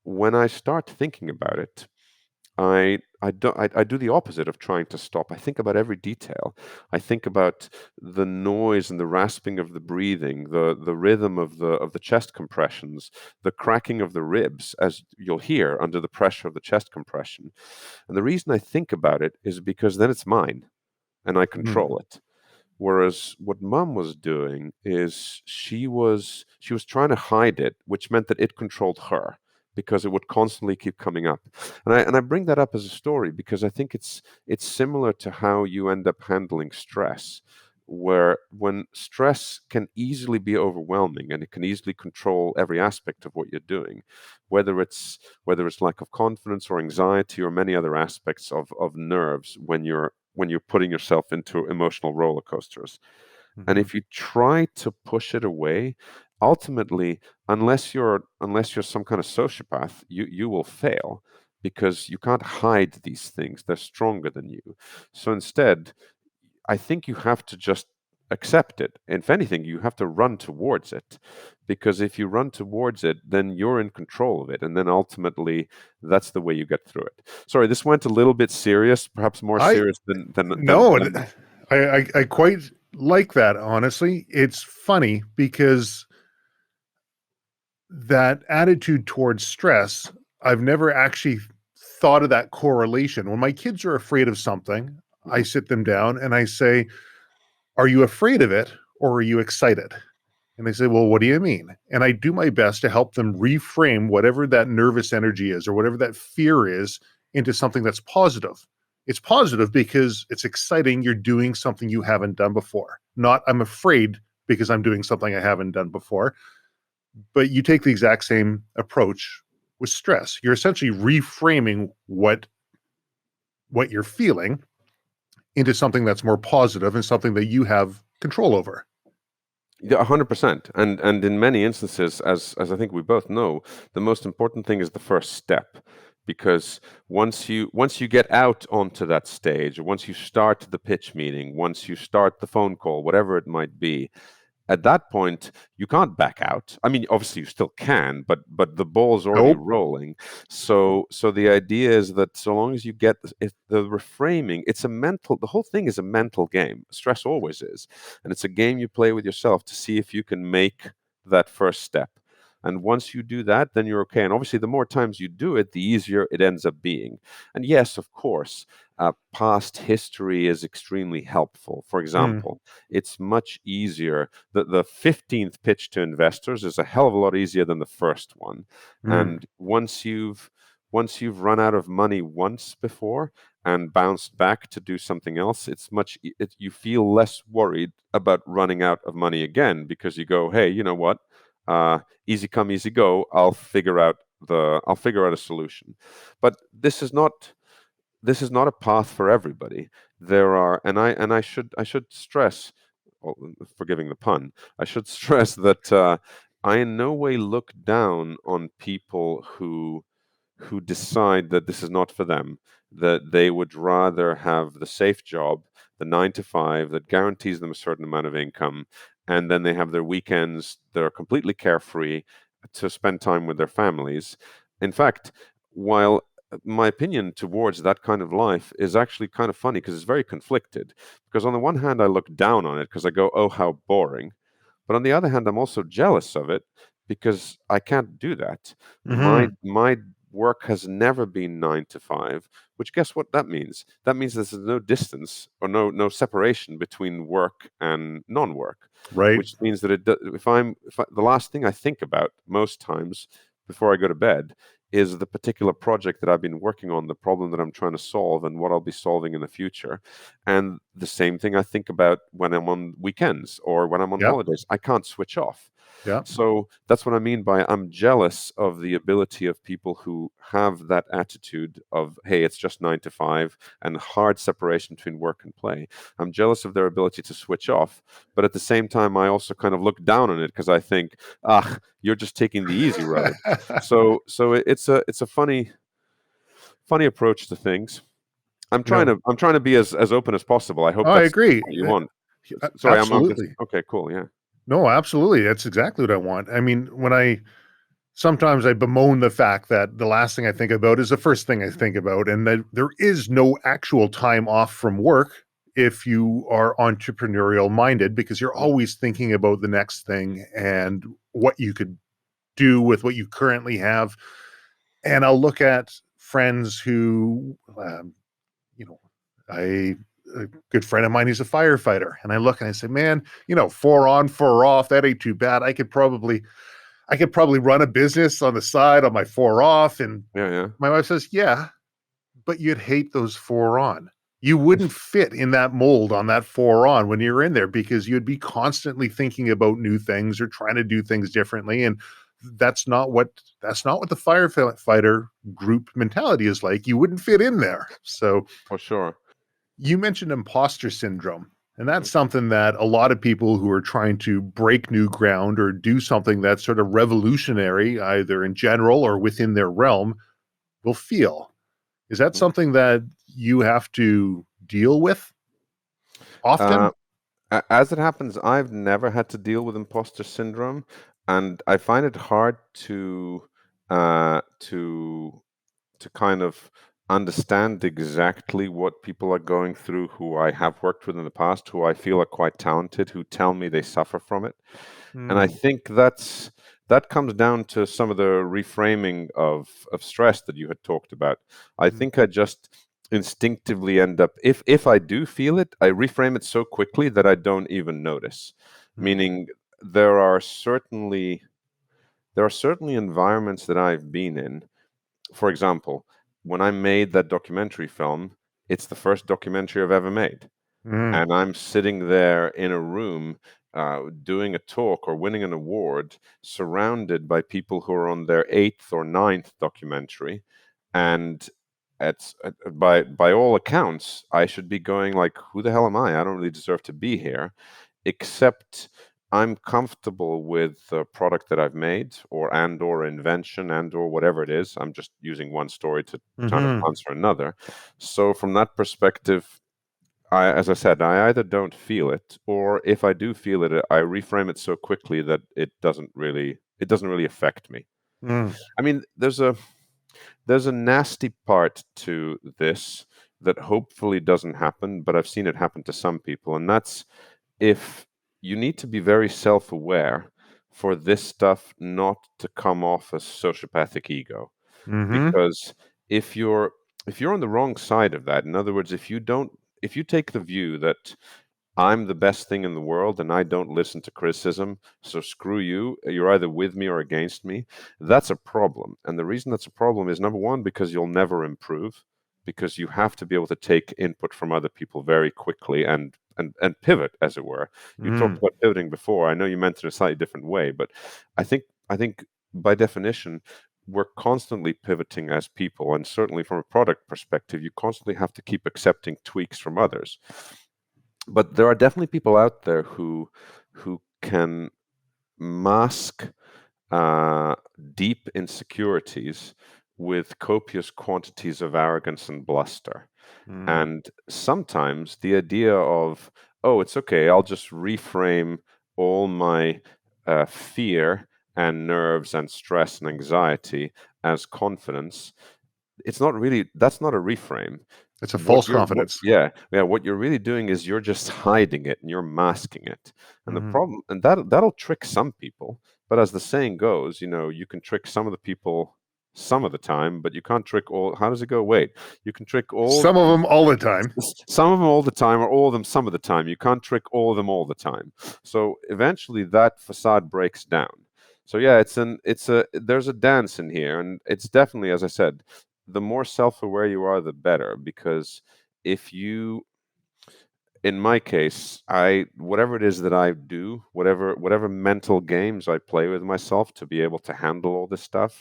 when I start thinking about it, I do the opposite of trying to stop. I think about every detail. I think about the noise and the rasping of the breathing, the rhythm of the chest compressions, the cracking of the ribs, as you'll hear under the pressure of the chest compression. And the reason I think about it is because then it's mine and I Hmm. control it. Whereas what Mum was doing is she was trying to hide it, which meant that it controlled her because it would constantly keep coming up. And I bring that up as a story because I think it's similar to how you end up handling stress, where when stress can easily be overwhelming and it can easily control every aspect of what you're doing, whether it's lack of confidence or anxiety or many other aspects of nerves when you're putting yourself into emotional roller coasters. And Hmm. if you try to push it away, ultimately, unless you're some kind of sociopath, you will fail because you can't hide these things. They're stronger than you. So instead, I think you have to just accept it. If anything, you have to run towards it. Because if you run towards it, then you're in control of it. And then ultimately, that's the way you get through it. Sorry, this went a little bit serious, perhaps more I serious no, than I quite like that. Honestly, it's funny because that attitude towards stress, I've never actually thought of that correlation. When my kids are afraid of something, I Mhm. sit them down and I say, "Are you afraid of it or are you excited?" And they say, "Well, what do you mean?" And I do my best to help them reframe whatever that nervous energy is or whatever that fear is into something that's positive. It's positive because it's exciting. You're doing something you haven't done before. Not, I'm afraid because I'm doing something I haven't done before. But you take the exact same approach with stress. You're essentially reframing what you're feeling into something that's more positive and something that you have control over. Yeah, 100%. And in many instances, as I think we both know, the most important thing is the first step. Because once you get out onto that stage, or once you start the pitch meeting, once you start the phone call, whatever it might be, at that point you can't back out. I mean, obviously you still can, but the ball's already Nope. rolling. So the idea is that so long as you get the reframing, it's a mental. The whole thing is a mental game. Stress always is, and it's a game you play with yourself to see if you can make that first step. And once you do that, then you're okay. And obviously, the more times you do it, the easier it ends up being. And yes, of course, past history is extremely helpful. For Mm, example, it's much easier. The 15th pitch to investors is a hell of a lot easier than the first one. mm. And once you've run out of money once before and bounced back to do something else, you feel less worried about running out of money again because you go, hey, you know what? Easy come, easy go. I'll figure out a solution. But this is not a path for everybody. There are, and I should stress, oh, forgiving the pun, I should stress that I in no way look down on people who decide that this is not for them, that they would rather have the safe job, the 9 to 5 that guarantees them a certain amount of income, and then they have their weekends that are completely carefree to spend time with their families. In fact, while my opinion towards that kind of life is actually kind of funny because it's very conflicted. Because on the one hand, I look down on it because I go, oh, how boring. But on the other hand, I'm also jealous of it because I can't do that. Hmm. My work has never been 9 to 5, which guess what that means? That means there's no distance or no separation between work and non-work, Right. which means that the last thing I think about most times before I go to bed is the particular project that I've been working on, the problem that I'm trying to solve, and what I'll be solving in the future. And the same thing I think about when I'm on weekends or when I'm on Yep. holidays. I can't switch off. Yep. So that's what I mean by I'm jealous of the ability of people who have that attitude of, hey, it's just 9 to 5 and hard separation between work and play. I'm jealous of their ability to switch off. But at the same time, I also kind of look down on it because I think, ah, you're just taking the easy road. It's a funny approach to things. No. I'm trying to be as open as possible. I hope Oh, I that's agree. what you want. Sorry, I'm just Absolutely. okay. Cool. Yeah. No, absolutely. That's exactly what I want. I mean, sometimes I bemoan the fact that the last thing I think about is the first thing I think about, and that there is no actual time off from work if you are entrepreneurial minded, because you're Mhm. always thinking about the next thing and what you could do with what you currently have. And I'll look at friends who, you know, I a good friend of mine, he's a firefighter, and I look and I say, man, 4 on, 4 off, that ain't too bad. I could probably run a business on the side on my 4 off. And Yeah. Yeah. my wife says, yeah, but you'd hate those 4 on. You wouldn't fit in that mold on that 4 on when you're in there, because you'd be constantly thinking about new things or trying to do things differently. And that's not what the firefighter group mentality is like. You wouldn't fit in there. So For sure. you mentioned imposter syndrome, and that's something that a lot of people who are trying to break new ground or do something that's sort of revolutionary, either in general or within their realm, will feel. Is that Mhm. something that you have to deal with Uh, often? as it happens, I've never had to deal with imposter syndrome, and I find it hard uh, to to kind of understand exactly what people are going through who I have worked with in the past, who I feel are quite talented, who tell me they suffer from it. And I Mm, think that comes down to some of the reframing of stress that you had talked about. I mm, think I just instinctively end up, if I do feel it, I reframe it so quickly that I don't even notice. mm, Meaning there are certainly environments that I've been in. For example, when I made that documentary film, it's the first documentary I've ever made. mm, And I'm sitting there in a room doing a talk or winning an award, surrounded by people who are on their eighth or ninth documentary. And by all accounts, I should be going like, who the hell am I? I don't really deserve to be here, except I'm comfortable with the product that I've made or invention and or whatever it is. I'm just using one story to kind of mhm, answer another. So from that perspective, as I said, I either don't feel it, or if I do feel it, I reframe it so quickly that it doesn't really affect me. mm, I mean, there's a nasty part to this that hopefully doesn't happen, but I've seen it happen to some people, and that's if you need to be very self-aware for this stuff not to come off as sociopathic ego. mhm, Because if you're if you're on the wrong side of that, in other words, if you take the view that I'm the best thing in the world and I don't listen to criticism, so screw you, you're either with me or against me, that's a problem. And the reason that's a problem is, number one, because you'll never improve, because you have to be able to take input from other people very quickly and pivot, as it were. You talked mm, about pivoting before. I know you meant it in a slightly different way, but I think by definition, we're constantly pivoting as people, and certainly from a product perspective, you constantly have to keep accepting tweaks from others. But there are definitely people out there who can mask uh, deep insecurities with copious quantities of arrogance and bluster. Mm. And sometimes the idea of, oh, it's okay, I'll just reframe all my fear and nerves and stress and anxiety as confidence, it's not really, that's not a reframe. It's a false confidence. What you're really doing is you're just hiding it and you're masking it. And the Mm. problem, and that'll trick some people, but as the saying goes, you can trick some of the people some of the time, but you can't trick all. How does it go? Wait, you can trick all Some of them all the time. some of them all the time, or all of them some of the time. You can't trick all of them all the time. So eventually that facade breaks down. So yeah, there's a dance in here, and it's definitely, as I said, the more self-aware you are, the better, because if you, in my case, I whatever it is that I do, whatever mental games I play with myself to be able to handle all this stuff,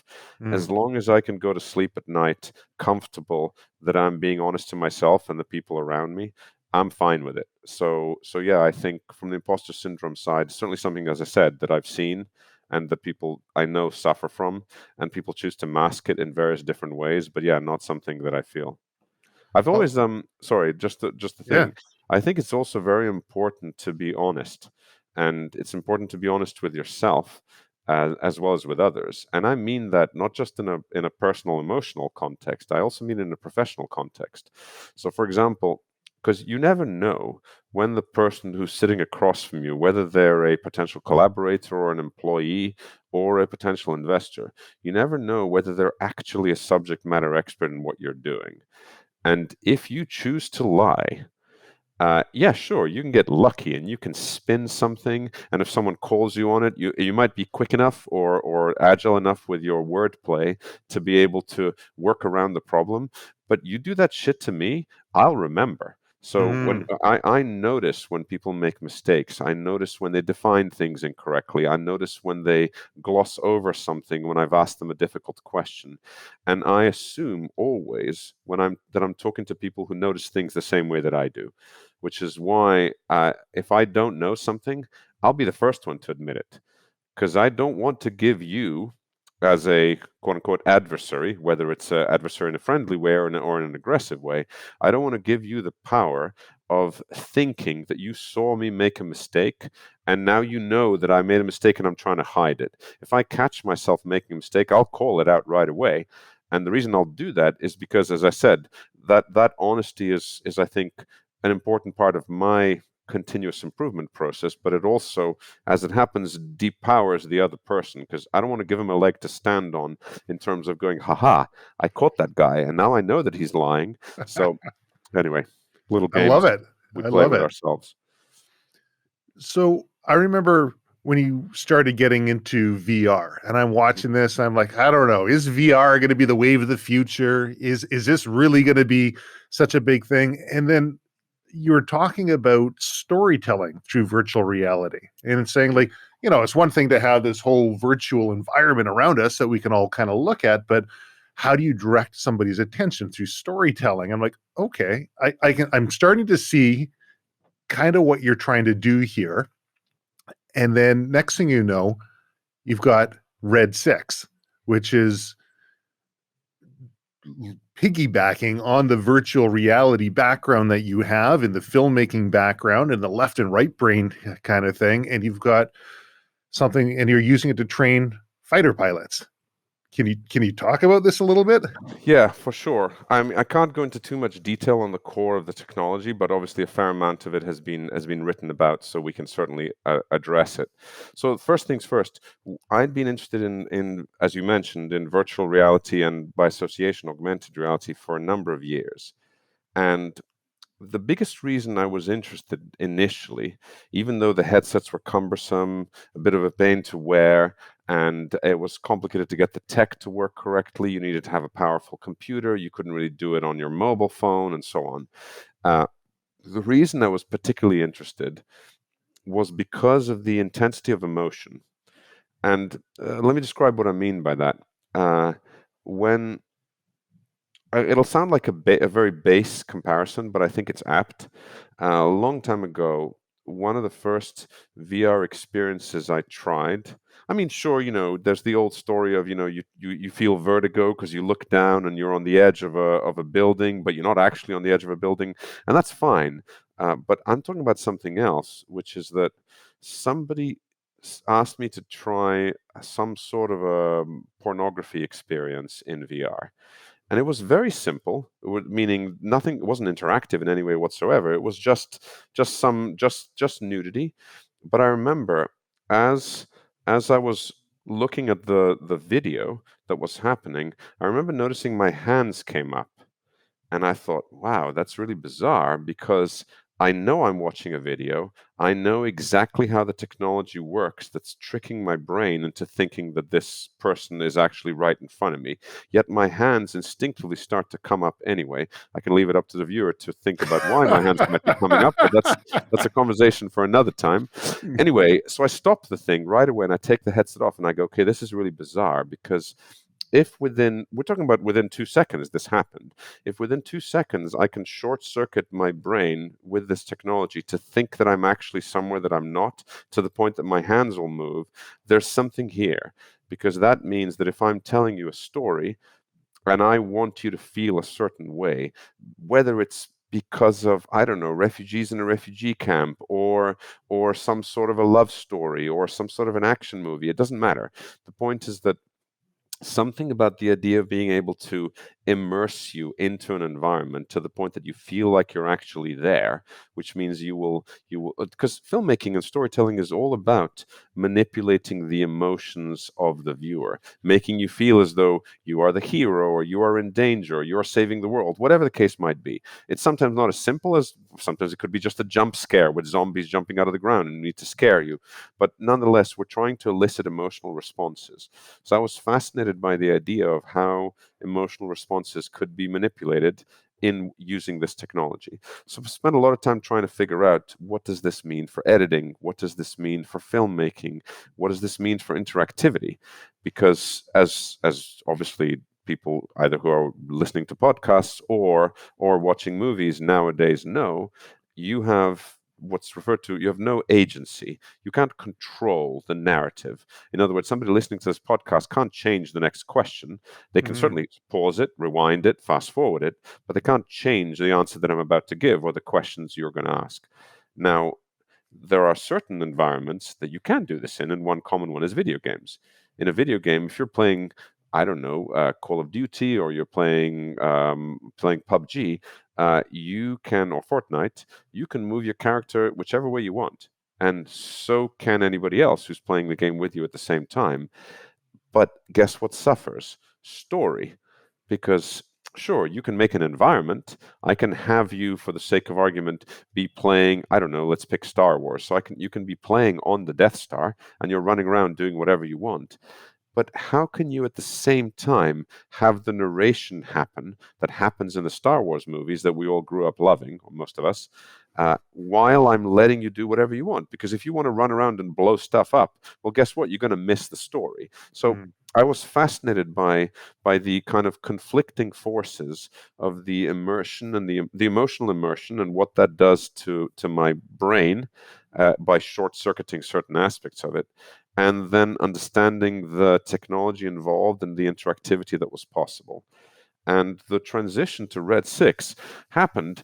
as Mm. long as I can go to sleep at night comfortable that I'm being honest to myself and the people around me, I'm fine with it. So yeah, I think from the imposter syndrome side, certainly something, as I said, that I've seen and that people I know suffer from, and people choose to mask it in various different ways. But yeah, not something that I feel. I've Oh, always sorry, just the yeah. thing. I think it's also very important to be honest, and it's important to be honest with yourself as well as with others. And I mean that not just in a personal emotional context. I also mean in a professional context. So, for example, because you never know when the person who's sitting across from you, whether they're a potential collaborator or an employee or a potential investor, you never know whether they're actually a subject matter expert in what you're doing. And if you choose to lie, yeah, sure, you can get lucky and you can spin something. And if someone calls you on it, you might be quick enough or agile enough with your wordplay to be able to work around the problem. But you do that shit to me, I'll remember. So when Mm. I notice when people make mistakes, I notice when they define things incorrectly, I notice when they gloss over something when I've asked them a difficult question. And I assume always when I'm talking to people who notice things the same way that I do, which is why if I don't know something, I'll be the first one to admit it, because I don't want to give you, as a quote unquote adversary, whether it's an adversary in a friendly way or in an aggressive way, I don't want to give you the power of thinking that you saw me make a mistake and now you know that I made a mistake and I'm trying to hide it. If I catch myself making a mistake, I'll call it out right away. And the reason I'll do that is because, as I said, that honesty is I think an important part of my continuous improvement process, but it also, as it happens, depowers the other person, because I don't want to give him a leg to stand on in terms of going, haha, I caught that guy and now I know that he's lying. So anyway, little I love games it. we I play love with it. ourselves. So I remember when you started getting into VR, and I'm watching this, I'm like, I don't know, is VR going to be the wave of the future? Is this really going to be such a big thing? And then you were talking about storytelling through virtual reality, and it's saying like, it's one thing to have this whole virtual environment around us that we can all kind of look at, but how do you direct somebody's attention through storytelling? I'm like, okay, I'm starting to see kind of what you're trying to do here. And then next thing you know, you've got Red 6, which is piggybacking on the virtual reality background that you have in the filmmaking background and the left and right brain kind of thing. And you've got something and you're using it to train fighter pilots. Can you talk about this a little bit? Yeah, for sure. I mean, I can't go into too much detail on the core of the technology, but obviously a fair amount of it has been written about, so we can certainly address it. So first things first, I'd been interested in, as you mentioned, in virtual reality and by association augmented reality for a number of years. And the biggest reason I was interested initially, even though the headsets were cumbersome, a bit of a pain to wear, and it was complicated to get the tech to work correctly, you needed to have a powerful computer, you couldn't really do it on your mobile phone, and so on. Uh, the reason I was particularly interested was because of the intensity of emotion. And let me describe what I mean by that. When It'll sound like a very base comparison, but I think it's apt. A long time ago, one of the first VR experiences I tried, I mean, sure, there's the old story of, you feel vertigo because you look down and you're on the edge of a building, but you're not actually on the edge of a building, and that's fine. But I'm talking about something else, which is that somebody asked me to try some sort of a pornography experience in VR. And it was very simple, meaning nothing, it wasn't interactive in any way whatsoever. It was just nudity. But I remember as as I was looking at the video that was happening, I remember noticing my hands came up. And I thought, wow, that's really bizarre because I know I'm watching a video. I know exactly how the technology works that's tricking my brain into thinking that this person is actually right in front of me. Yet my hands instinctively start to come up anyway. I can leave it up to the viewer to think about why my hands might be coming up, but that's a conversation for another time. Anyway, so I stop the thing right away and I take the headset off and I go, okay, this is really bizarre because if we're talking about within 2 seconds this happened, if within 2 seconds I can short circuit my brain with this technology to think that I'm actually somewhere that I'm not, to the point that my hands will move, there's something here. Because that means that if I'm telling you a story and I want you to feel a certain way, whether it's because of, I don't know, refugees in a refugee camp, or some sort of a love story, or some sort of an action movie, it doesn't matter. The point is that something about the idea of being able to immerse you into an environment to the point that you feel like you're actually there, which means you will because filmmaking and storytelling is all about manipulating the emotions of the viewer, making you feel as though you are the hero, or you are in danger, or you are saving the world, whatever the case might be. It's sometimes not as simple as, sometimes it could be just a jump scare with zombies jumping out of the ground and need to scare you, but nonetheless we're trying to elicit emotional responses. So I was fascinated by the idea of how emotional responses could be manipulated in using this technology. So I spent a lot of time trying to figure out, what does this mean for editing? What does this mean for filmmaking? What does this mean for interactivity? Because as obviously people either who are listening to podcasts or watching movies nowadays know, you have what's referred to, you have no agency. You can't control the narrative. In other words, somebody listening to this podcast can't change the next question. They can Mm, certainly pause it, rewind it, fast forward it, but they can't change the answer that I'm about to give or the questions you're going to ask. Now, there are certain environments that you can do this in, and one common one is video games. In a video game, if you're playing, I don't know, Call of Duty, or you're playing PUBG, you can, or Fortnite, you can move your character whichever way you want, and so can anybody else who's playing the game with you at the same time. But guess what suffers? Story. Because sure, you can make an environment. I can have you, for the sake of argument, be playing, I don't know, let's pick Star Wars. So you can be playing on the Death Star and you're running around doing whatever you want. But how can you at the same time have the narration happen that happens in the Star Wars movies that we all grew up loving, or most of us, while I'm letting you do whatever you want? Because if you want to run around and blow stuff up, well, guess what? You're going to miss the story. So mm, I was fascinated by the kind of conflicting forces of the immersion and the emotional immersion, and what that does to my brain by short circuiting certain aspects of it, and then understanding the technology involved and the interactivity that was possible. And the transition to Red 6 happened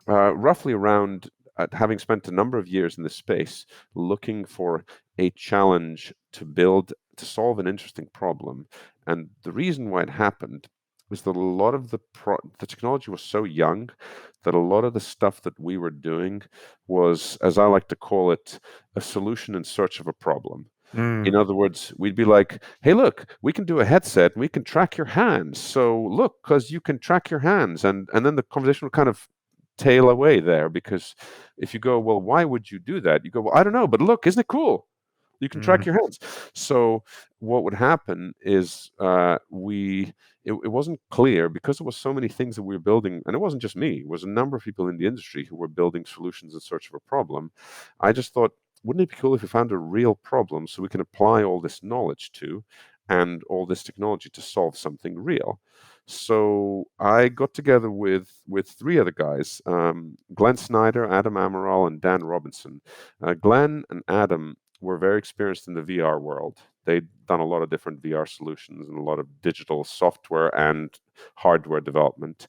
roughly around, having spent a number of years in this space looking for a challenge to build, to solve an interesting problem. And the reason why it happened was that a lot of the technology was so young that a lot of the stuff that we were doing was, as I like to call it, a solution in search of a problem. In mm. other words, we'd be like, hey, look, we can do a headset and we can track your hands. So look, because you can track your hands. And then the conversation would kind of tail away there, because if you go, well, why would you do that? You go, well, I don't know, but look, isn't it cool? You can track Mm, your hands. So what would happen is it wasn't clear, because there was so many things that we were building, and it wasn't just me. It was a number of people in the industry who were building solutions in search of a problem. I just thought, wouldn't it be cool if we found a real problem so we can apply all this knowledge to, and all this technology to solve something real? So I got together with three other guys, Glenn Snyder, Adam Amaral, and Dan Robinson. Glenn and Adam were very experienced in the VR world. They'd done a lot of different VR solutions and a lot of digital software and hardware development.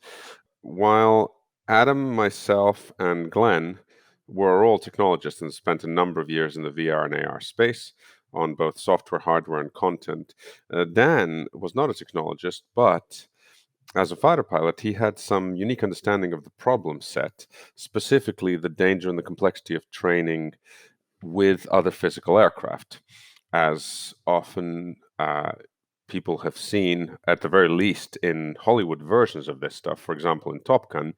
While Adam, myself, and Glenn were all technologists and spent a number of years in the VR and AR space on both software, hardware, and content, Dan was not a technologist, but as a fighter pilot, he had some unique understanding of the problem set, specifically the danger and the complexity of training with other physical aircraft, as often people have seen, at the very least, in Hollywood versions of this stuff. For example, in Top Gun,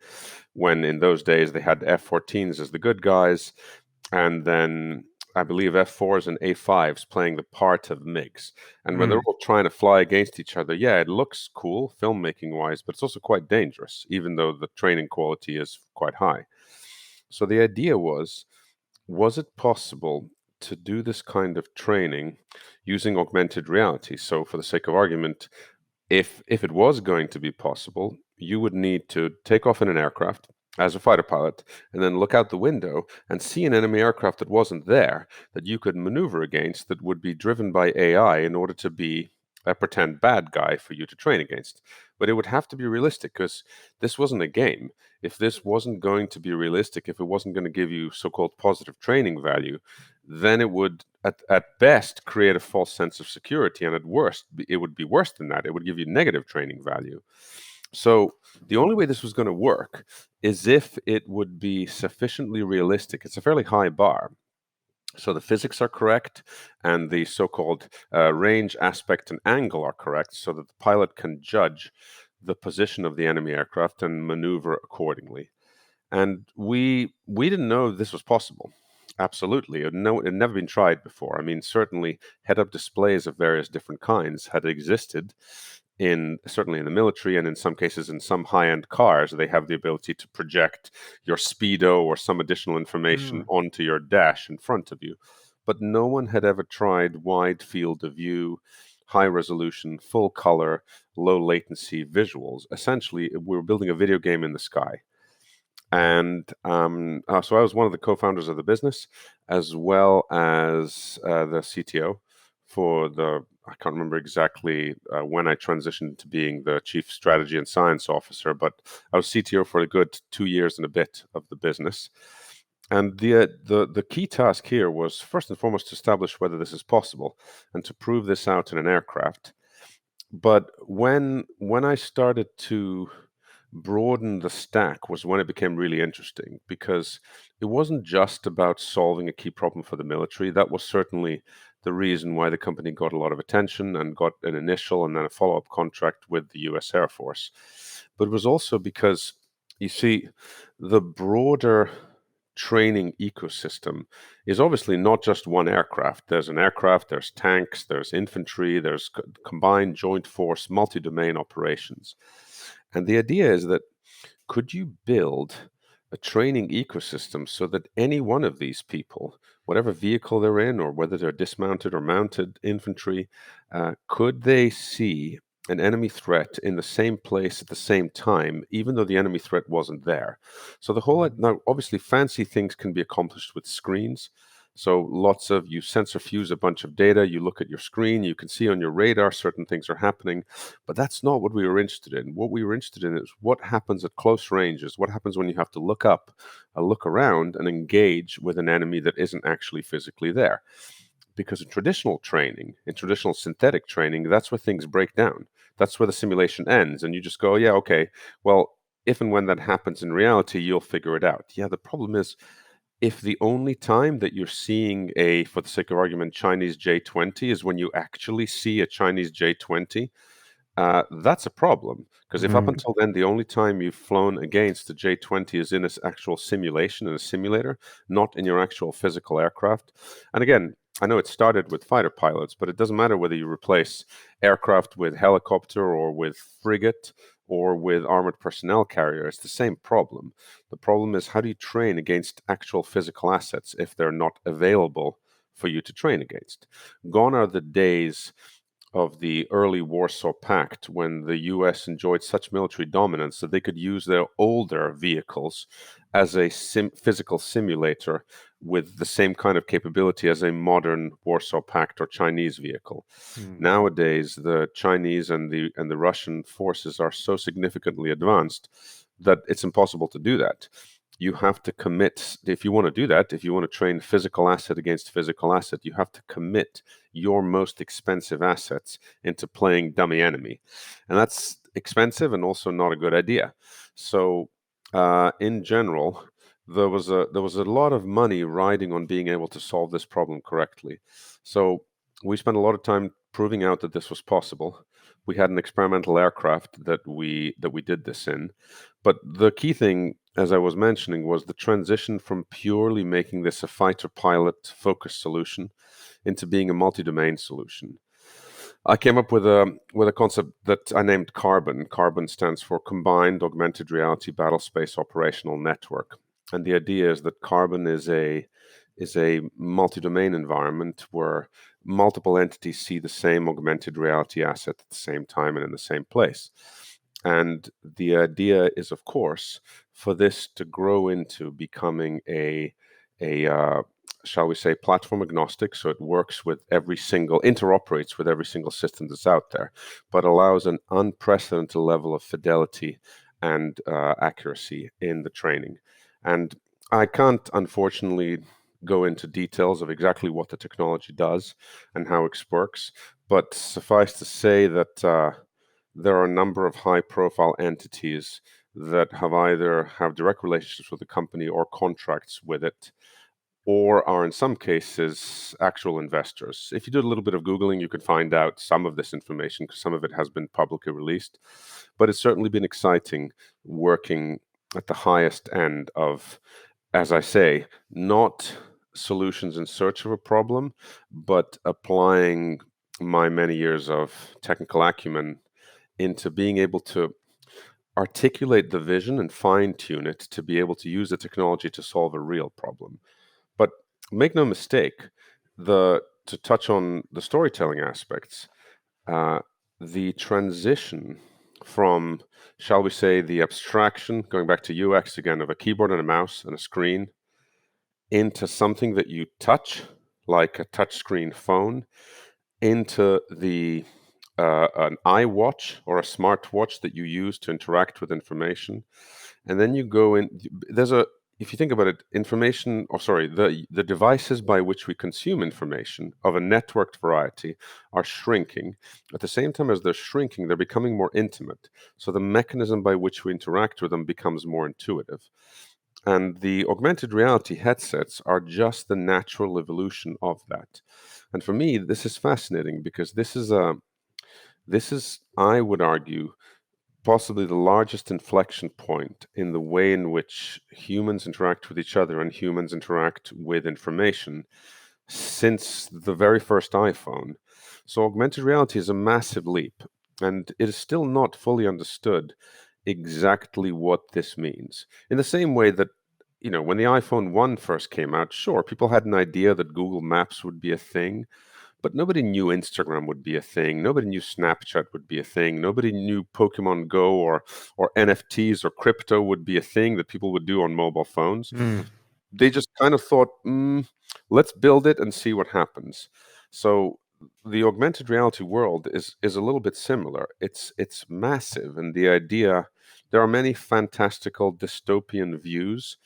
when in those days they had F-14s as the good guys, and then I believe F-4s and A-5s playing the part of MiGs. And when they're Mm. all trying to fly against each other, yeah, it looks cool filmmaking-wise, but it's also quite dangerous, even though the training quality is quite high. So the idea was it possible to do this kind of training using augmented reality? So, for the sake of argument, if it was going to be possible, you would need to take off in an aircraft as a fighter pilot and then look out the window and see an enemy aircraft that wasn't there that you could maneuver against that would be driven by AI in order to be a pretend bad guy for you to train against. But it would have to be realistic because this wasn't a game. If this wasn't going to be realistic, if it wasn't going to give you so-called positive training value, then it would at best create a false sense of security, and at worst it would be worse than that. It would give you negative training value. So the only way this was going to work is if it would be sufficiently realistic. It's a fairly high bar. So the physics are correct, and the so-called range, aspect, and angle are correct, so that the pilot can judge the position of the enemy aircraft and maneuver accordingly. And we didn't know this was possible. Absolutely. It had never been tried before. I mean, certainly head-up displays of various different kinds had existed in certainly in the military, and in some cases in some high-end cars. They have the ability to project your speedo or some additional information Mm. onto your dash in front of you. But no one had ever tried wide field of view, high resolution, full color, low latency visuals. Essentially, we were building a video game in the sky. And so I was one of the co-founders of the business, as well as the CTO for the, I can't remember exactly when I transitioned to being the chief strategy and science officer, but I was CTO for a good 2 years and a bit of the business. And the key task here was first and foremost to establish whether this is possible and to prove this out in an aircraft. But when I started to broaden the stack was when it became really interesting, because it wasn't just about solving a key problem for the military. That was certainly the reason why the company got a lot of attention and got an initial and then a follow-up contract with the US Air Force. But it was also because, you see, the broader training ecosystem is obviously not just one aircraft. There's an aircraft, there's tanks, there's infantry, there's combined joint force, multi-domain operations. And the idea is that could you build a training ecosystem so that any one of these people, whatever vehicle they're in, or whether they're dismounted or mounted infantry, could they see an enemy threat in the same place at the same time, even though the enemy threat wasn't there? So the whole, now obviously fancy things can be accomplished with screens. So lots of, you sensor fuse a bunch of data, you look at your screen, you can see on your radar certain things are happening, but that's not what we were interested in. What we were interested in is what happens at close ranges, what happens when you have to look up, look around, and engage with an enemy that isn't actually physically there. Because in traditional training, in traditional synthetic training, that's where things break down. That's where the simulation ends, and you just go, yeah, okay, well, if and when that happens in reality, you'll figure it out. Yeah, the problem is, if the only time that you're seeing a, for the sake of argument, Chinese J-20 is when you actually see a Chinese J-20, that's a problem. Because if up Mm. until then, the only time you've flown against the J-20 is in an actual simulation, in a simulator, not in your actual physical aircraft. And again, I know it started with fighter pilots, but it doesn't matter whether you replace aircraft with helicopter or with frigate or with armored personnel carrier. It's the same problem. The problem is, how do you train against actual physical assets if they're not available for you to train against? Gone are the days of the early Warsaw Pact, when the US enjoyed such military dominance that they could use their older vehicles as a physical simulator with the same kind of capability as a modern Warsaw Pact or Chinese vehicle. Mm. Nowadays, the Chinese and the Russian forces are so significantly advanced that it's impossible to do that. You have to commit, if you want to do that, if you want to train physical asset against physical asset, you have to commit your most expensive assets into playing dummy enemy. And that's expensive and also not a good idea. So, in general, there was a lot of money riding on being able to solve this problem correctly. So we spent a lot of time proving out that this was possible. We had an experimental aircraft that we did this in. But the key thing, as I was mentioning, was the transition from purely making this a fighter pilot focused solution into being a multi-domain solution. I came up with a concept that I named Carbon. Carbon stands for Combined Augmented Reality Battlespace Operational Network. And the idea is that Carbon is a multi-domain environment where multiple entities see the same augmented reality asset at the same time and in the same place. And the idea is, of course, for this to grow into becoming a shall we say, platform agnostic, so it works with every single, interoperates with every single system that's out there, but allows an unprecedented level of fidelity and accuracy in the training. And I can't, unfortunately, go into details of exactly what the technology does and how it works, but suffice to say that there are a number of high-profile entities that have either have direct relationships with the company or contracts with it, or are in some cases actual investors. If you do a little bit of Googling, you can find out some of this information because some of it has been publicly released. But it's certainly been exciting working at the highest end of, as I say, not solutions in search of a problem, but applying my many years of technical acumen into being able to articulate the vision and fine tune it to be able to use the technology to solve a real problem. But make no mistake, to touch on the storytelling aspects, uh, the transition from, shall we say, the abstraction, going back to UX again, of a keyboard and a mouse and a screen, into something that you touch, like a touchscreen phone, into the an iWatch or a smartwatch that you use to interact with information, and then you go in. There's a If you think about it, information, or sorry, the devices by which we consume information of a networked variety are shrinking. At the same time as they're shrinking, they're becoming more intimate. So the mechanism by which we interact with them becomes more intuitive. And the augmented reality headsets are just the natural evolution of that. And for me, this is fascinating because this is, I would argue, possibly the largest inflection point in the way in which humans interact with each other and humans interact with information since the very first iPhone. So, augmented reality is a massive leap, and it is still not fully understood exactly what this means. In the same way that, when the iPhone 1 first came out, sure, people had an idea that Google Maps would be a thing, but nobody knew Instagram would be a thing. Nobody knew Snapchat would be a thing. Nobody knew Pokemon Go or NFTs or crypto would be a thing that people would do on mobile phones. Mm. They just kind of thought, let's build it and see what happens. So the augmented reality world is a little bit similar. It's massive, and the idea, there are many fantastical dystopian views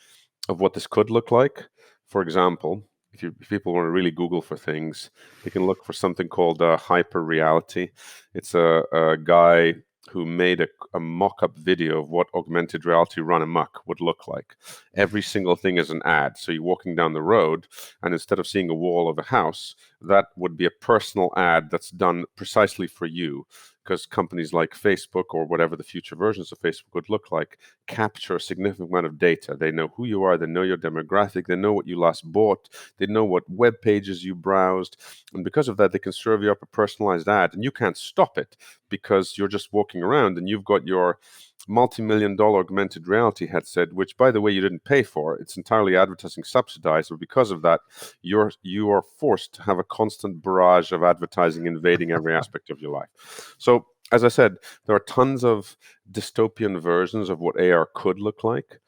of what this could look like. For example, if people want to really Google for things, they can look for something called hyper reality. It's a guy who made a mock-up video of what augmented reality run amok would look like. Every single thing is an ad. So you're walking down the road, and instead of seeing a wall of a house, that would be a personal ad that's done precisely for you, because companies like Facebook, or whatever the future versions of Facebook would look like, capture a significant amount of data. They know who you are, they know your demographic, they know what you last bought, they know what web pages you browsed, and because of that, they can serve you up a personalized ad, and you can't stop it because you're just walking around and you've got your multi-million-dollar augmented reality headset, which, by the way, you didn't pay for. It's entirely advertising subsidized, but because of that, you are forced to have a constant barrage of advertising invading every aspect of your life. So, as I said, there are tons of dystopian versions of what AR could look like.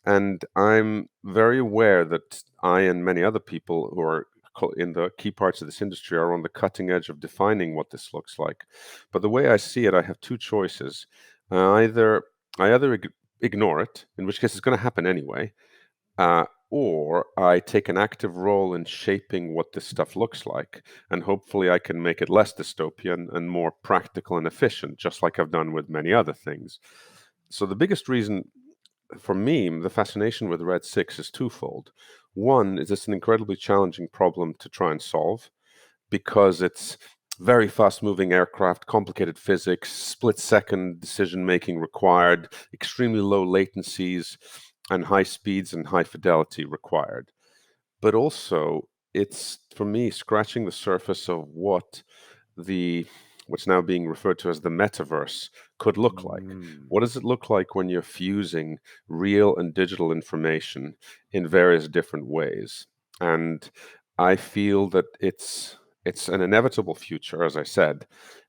And I'm very aware that I and many other people who are in the key parts of this industry are on the cutting edge of defining what this looks like. But the way I see it, I have two choices. Either I either ignore it, in which case it's going to happen anyway, or I take an active role in shaping what this stuff looks like, and hopefully I can make it less dystopian and more practical and efficient, just like I've done with many other things. So the biggest reason for me, the fascination with Red 6 is twofold. One is it's an incredibly challenging problem to try and solve because it's very fast moving aircraft, complicated physics, split second decision making required, extremely low latencies, and high speeds and high fidelity required. But also, it's for me scratching the surface of what the what's now being referred to as the metaverse could look like. Mm. What does it look like when you're fusing real and digital information in various different ways? And I feel that it's an inevitable future, as I said,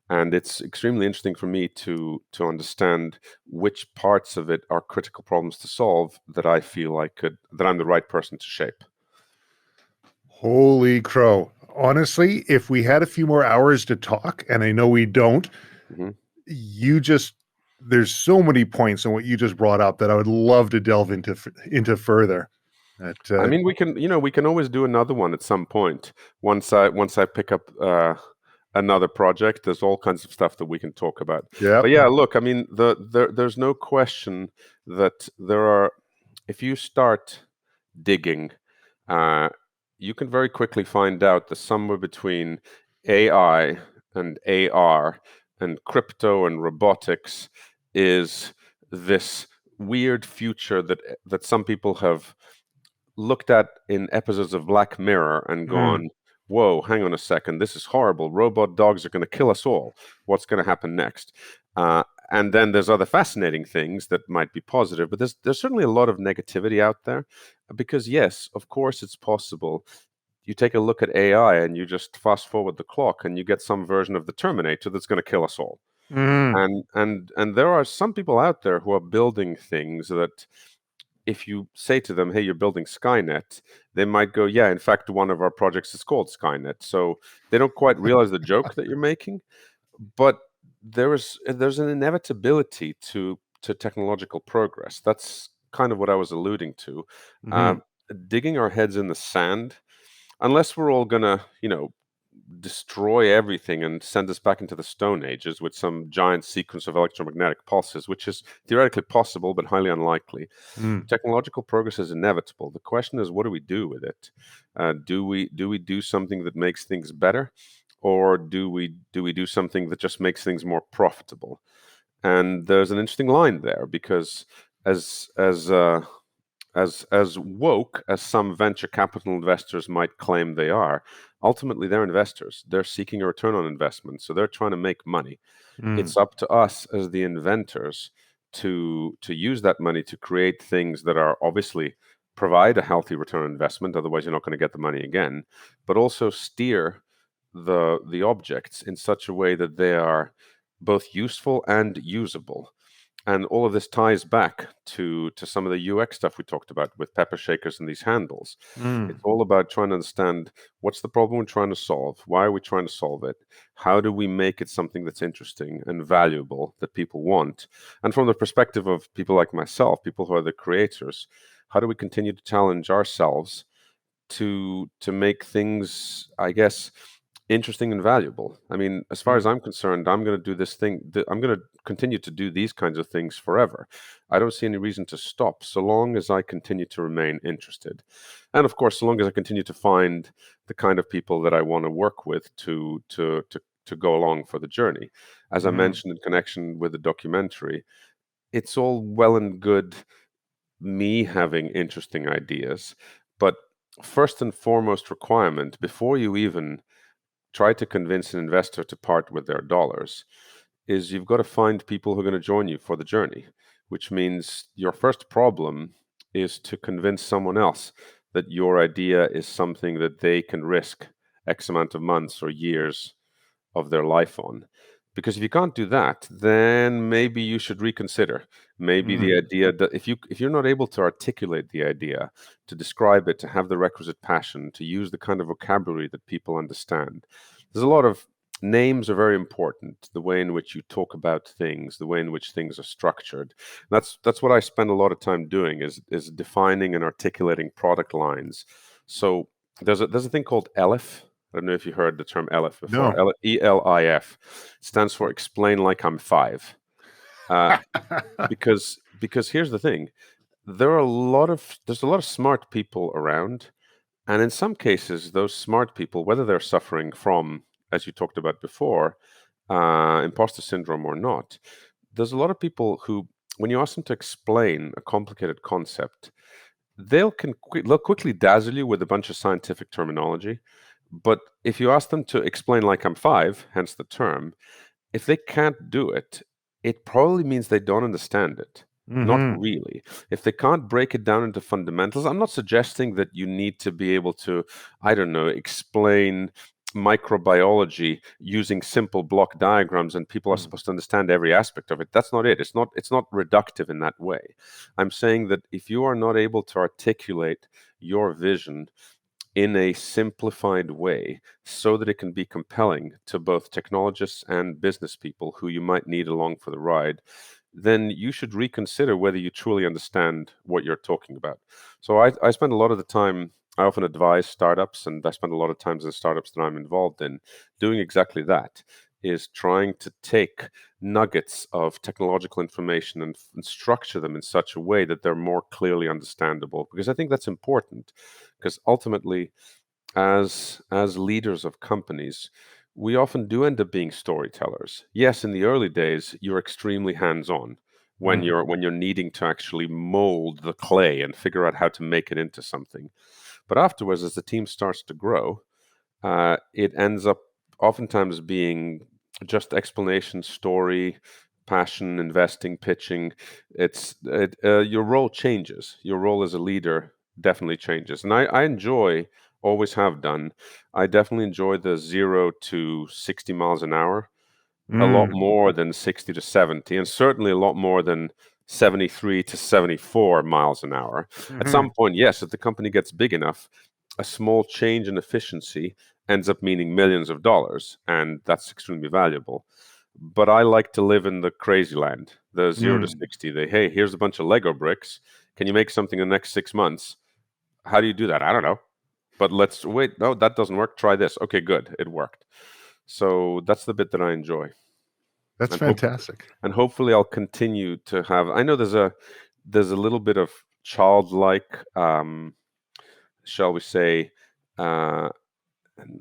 and it's extremely interesting for me to understand which parts of it are critical problems to solve that I feel that I'm the right person to shape. Holy crow. Honestly, if we had a few more hours to talk, and I know we don't, Mhm. you just there's so many points in what you just brought up that I would love to delve into further. That I mean, we can always do another one at some point. Once I pick up another project, there's all kinds of stuff that we can talk about. yep. But yeah, look, I mean, there's no question that there are. If you start digging, uh, you can very quickly find out that somewhere between AI and AR and crypto and robotics is this weird future that some people have looked at in episodes of Black Mirror and Mm. gone, whoa, hang on a second, this is horrible. Robot dogs are going to kill us all. What's going to happen next? And then there's other fascinating things that might be positive, but there's certainly a lot of negativity out there because, yes, of course, it's possible. You take a look at AI and you just fast forward the clock and you get some version of the Terminator that's going to kill us all. Mm. And there are some people out there who are building things that if you say to them, hey, you're building Skynet, they might go, yeah, in fact, one of our projects is called Skynet. So they don't quite realize the joke that you're making. But there's an inevitability to technological progress. That's kind of what I was alluding to. Uh, Mhm. Digging our heads in the sand, unless we're all gonna, destroy everything and send us back into the Stone Ages with some giant sequence of electromagnetic pulses, which is theoretically possible but highly unlikely. Mm. Technological progress is inevitable. The question is, what do we do with it? Do we do something that makes things better, or do we do something that just makes things more profitable? And there's an interesting line there because as as uh, as woke as some venture capital investors might claim they are, ultimately they're investors. They're seeking a return on investment, so they're trying to make money. Mm. It's up to us as the inventors to use that money to create things that are obviously provide a healthy return on investment, otherwise you're not going to get the money again, but also steer the objects in such a way that they are both useful and usable. And all of this ties back to some of the UX stuff we talked about with pepper shakers and these handles. Mm. It's all about trying to understand what's the problem we're trying to solve, why are we trying to solve it, how do we make it something that's interesting and valuable that people want, and from the perspective of people like myself, people who are the creators, how do we continue to challenge ourselves to make things, I guess, interesting and valuable. I mean, as far as Mm. I'm concerned, I'm going to do this thing. I'm going to continue to do these kinds of things forever. I don't see any reason to stop so long as I continue to remain interested. And of course, so long as I continue to find the kind of people that I want to work with to go along for the journey. As I Mm. mentioned in connection with the documentary, it's all well and good me having interesting ideas, but first and foremost requirement before you even try to convince an investor to part with their dollars is you've got to find people who are going to join you for the journey, which means your first problem is to convince someone else that your idea is something that they can risk X amount of months or years of their life on. Because if you can't do that, then maybe you should reconsider. Maybe the Mm. idea that if you're not able to articulate the idea, to describe it, to have the requisite passion, to use the kind of vocabulary that people understand, there's a lot of names are very important. The way in which you talk about things, the way in which things are structured. That's what I spend a lot of time doing is defining and articulating product lines. So there's a thing called ELIF. I don't know if you heard the term ELIF before. No. ELIF stands for Explain Like I'm Five. Uh, because here's the thing: there's a lot of smart people around, and in some cases, those smart people, whether they're suffering from, as you talked about before, imposter syndrome or not, there's a lot of people who, when you ask them to explain a complicated concept, they'll quickly dazzle you with a bunch of scientific terminology. But if you ask them to explain like I'm five, hence the term, if they can't do it, it probably means they don't understand it. Not Hmm. really. If they can't break it down into fundamentals, I'm not suggesting that you need to be able to, I don't know, explain microbiology using simple block diagrams and people are supposed to understand every aspect of it. That's not it. It's not reductive in that way. I'm saying that if you are not able to articulate your vision in a simplified way so that it can be compelling to both technologists and business people who you might need along for the ride, then you should reconsider whether you truly understand what you're talking about. So I spend a lot of the time, I often advise startups, and I spend a lot of times in startups that I'm involved in doing exactly that, is trying to take nuggets of technological information and structure them in such a way that they're more clearly understandable. Because I think that's important, because ultimately, as leaders of companies, we often do end up being storytellers. Yes, in the early days, you're extremely hands-on when Mm. you're needing to actually mold the clay and figure out how to make it into something. But afterwards, as the team starts to grow, it ends up oftentimes being just explanation, story, passion, investing, pitching. Your role changes. Your role as a leader definitely changes, and I enjoy, always have done. I definitely enjoy the 0 to 60 miles an hour a lot Mm. more than 60 to 70, and certainly a lot more than 73 to 74 miles an hour. At Hmm. some point, yes, if the company gets big enough, a small change in efficiency ends up meaning millions of dollars, and that's extremely valuable. But I like to live in the crazy land, the 0 to Mm. 60. Hey, here's a bunch of Lego bricks. Can you make something in the next 6 months? How do you do that? I don't know. But let's wait. No, that doesn't work. Try this. Okay, good. It worked. So that's the bit that I enjoy, That's and hope fantastic. and hopefully I'll continue to have. I know there's a little bit of childlike, shall we say, uh,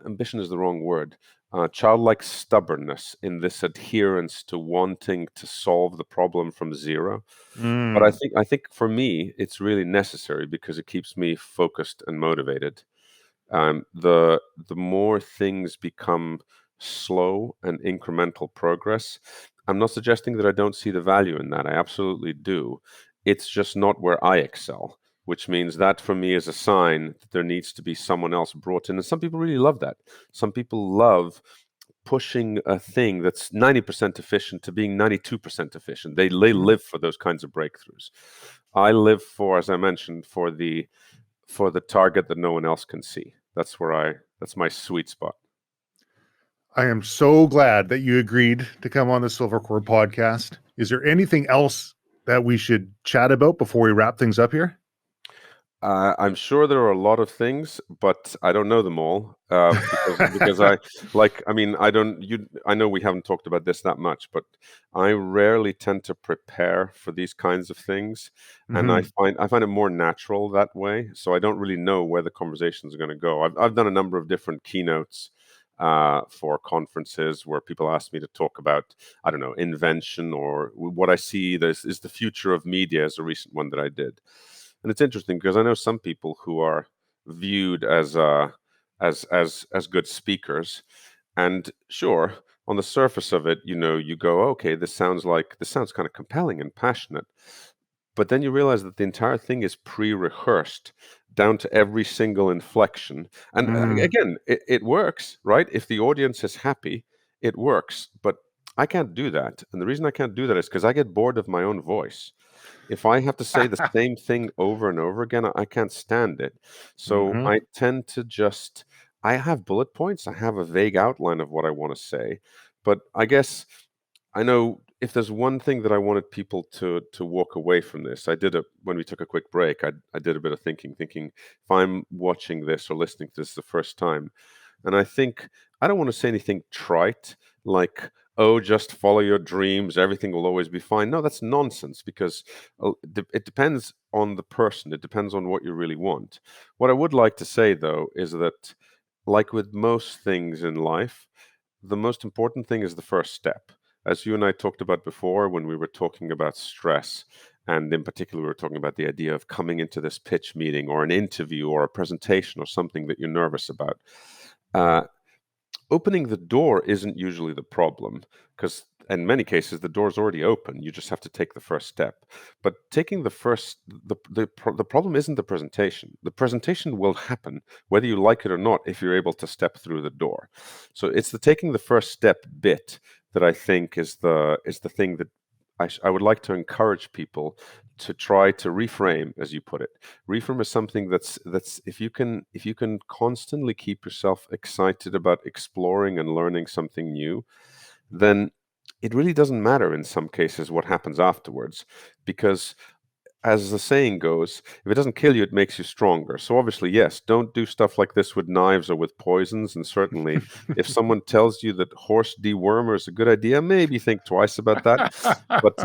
ambition is the wrong word. Childlike stubbornness in this adherence to wanting to solve the problem from zero. But I Mm. think I think for me it's really necessary because it keeps me focused and motivated. The more things become slow and incremental progress, I'm not suggesting that I don't see the value in that. I absolutely do. It's just not where I excel, which means that for me is a sign that there needs to be someone else brought in. And some people really love that. Some people love pushing a thing that's 90% efficient to being 92% efficient. They Mm. live for those kinds of breakthroughs. I live for, as I mentioned, for the target that no one else can see. That's my sweet spot. I am so glad that you agreed to come on the Silvercore podcast. Is there anything else that we should chat about before we wrap things up here? I'm sure there are a lot of things, but I don't know them all because I mean I know we haven't talked about this that much, but I rarely tend to prepare for these kinds of things, and I Hmm. find it more natural that way. So I don't really know where the conversations are going to go. I've done a number of different keynotes for conferences where people ask me to talk about, I don't know, invention or what I see this is the future of media, as a recent one that I did. And it's interesting because I know some people who are viewed as good speakers, and sure, on the surface of it, you go, okay, this sounds kind of compelling and passionate, but then you realize that the entire thing is pre-rehearsed down to every single inflection. And Mm. again, it works, right? If the audience is happy, it works. But I can't do that. And the reason I can't do that is because I get bored of my own voice. If I have to say the same thing over and over again, I can't stand it. So Hmm. I tend to just, I have bullet points. I have a vague outline of what I want to say. But I guess I know if there's one thing that I wanted people to walk away from this, I did it when we took a quick break. I did a bit of thinking if I'm watching this or listening to this the first time, and I think I don't want to say anything trite like, oh, just follow your dreams, everything will always be fine. No, that's nonsense because it depends on the person, it depends on what you really want. What I would like to say, though, is that, like with most things in life, the most important thing is the first step. As you and I talked about before, when we were talking about stress, and in particular, we were talking about the idea of coming into this pitch meeting or an interview or a presentation or something that you're nervous about. Uh, Opening the door isn't usually the problem because in many cases the door's already open. You just have to take the first step. But taking the first the problem isn't the presentation. The presentation will happen whether you like it or not if you're able to step through the door. So it's the taking the first step bit that I think is the thing that I would like to encourage people to try to reframe, as you put it. Reframe is something that's if you can constantly keep yourself excited about exploring and learning something new, then it really doesn't matter in some cases what happens afterwards, because as the saying goes, if it doesn't kill you, it makes you stronger. So obviously, yes, don't do stuff like this with knives or with poisons. And certainly, if someone tells you that horse dewormer is a good idea, maybe think twice about that. But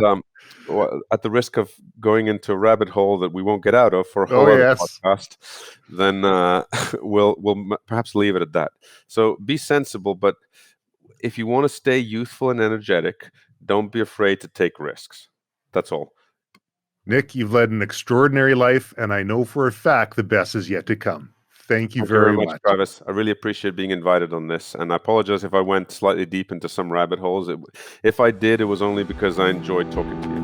at the risk of going into a rabbit hole that we won't get out of for a Oh, whole other yes. podcast, then we'll perhaps leave it at that. So be sensible, but if you want to stay youthful and energetic, don't be afraid to take risks. That's all. Nick, you've led an extraordinary life, and I know for a fact the best is yet to come. Thank you Thank you very very much, much. Travis. I really appreciate being invited on this, and I apologize if I went slightly deep into some rabbit holes. If I did, it was only because I enjoyed talking to you.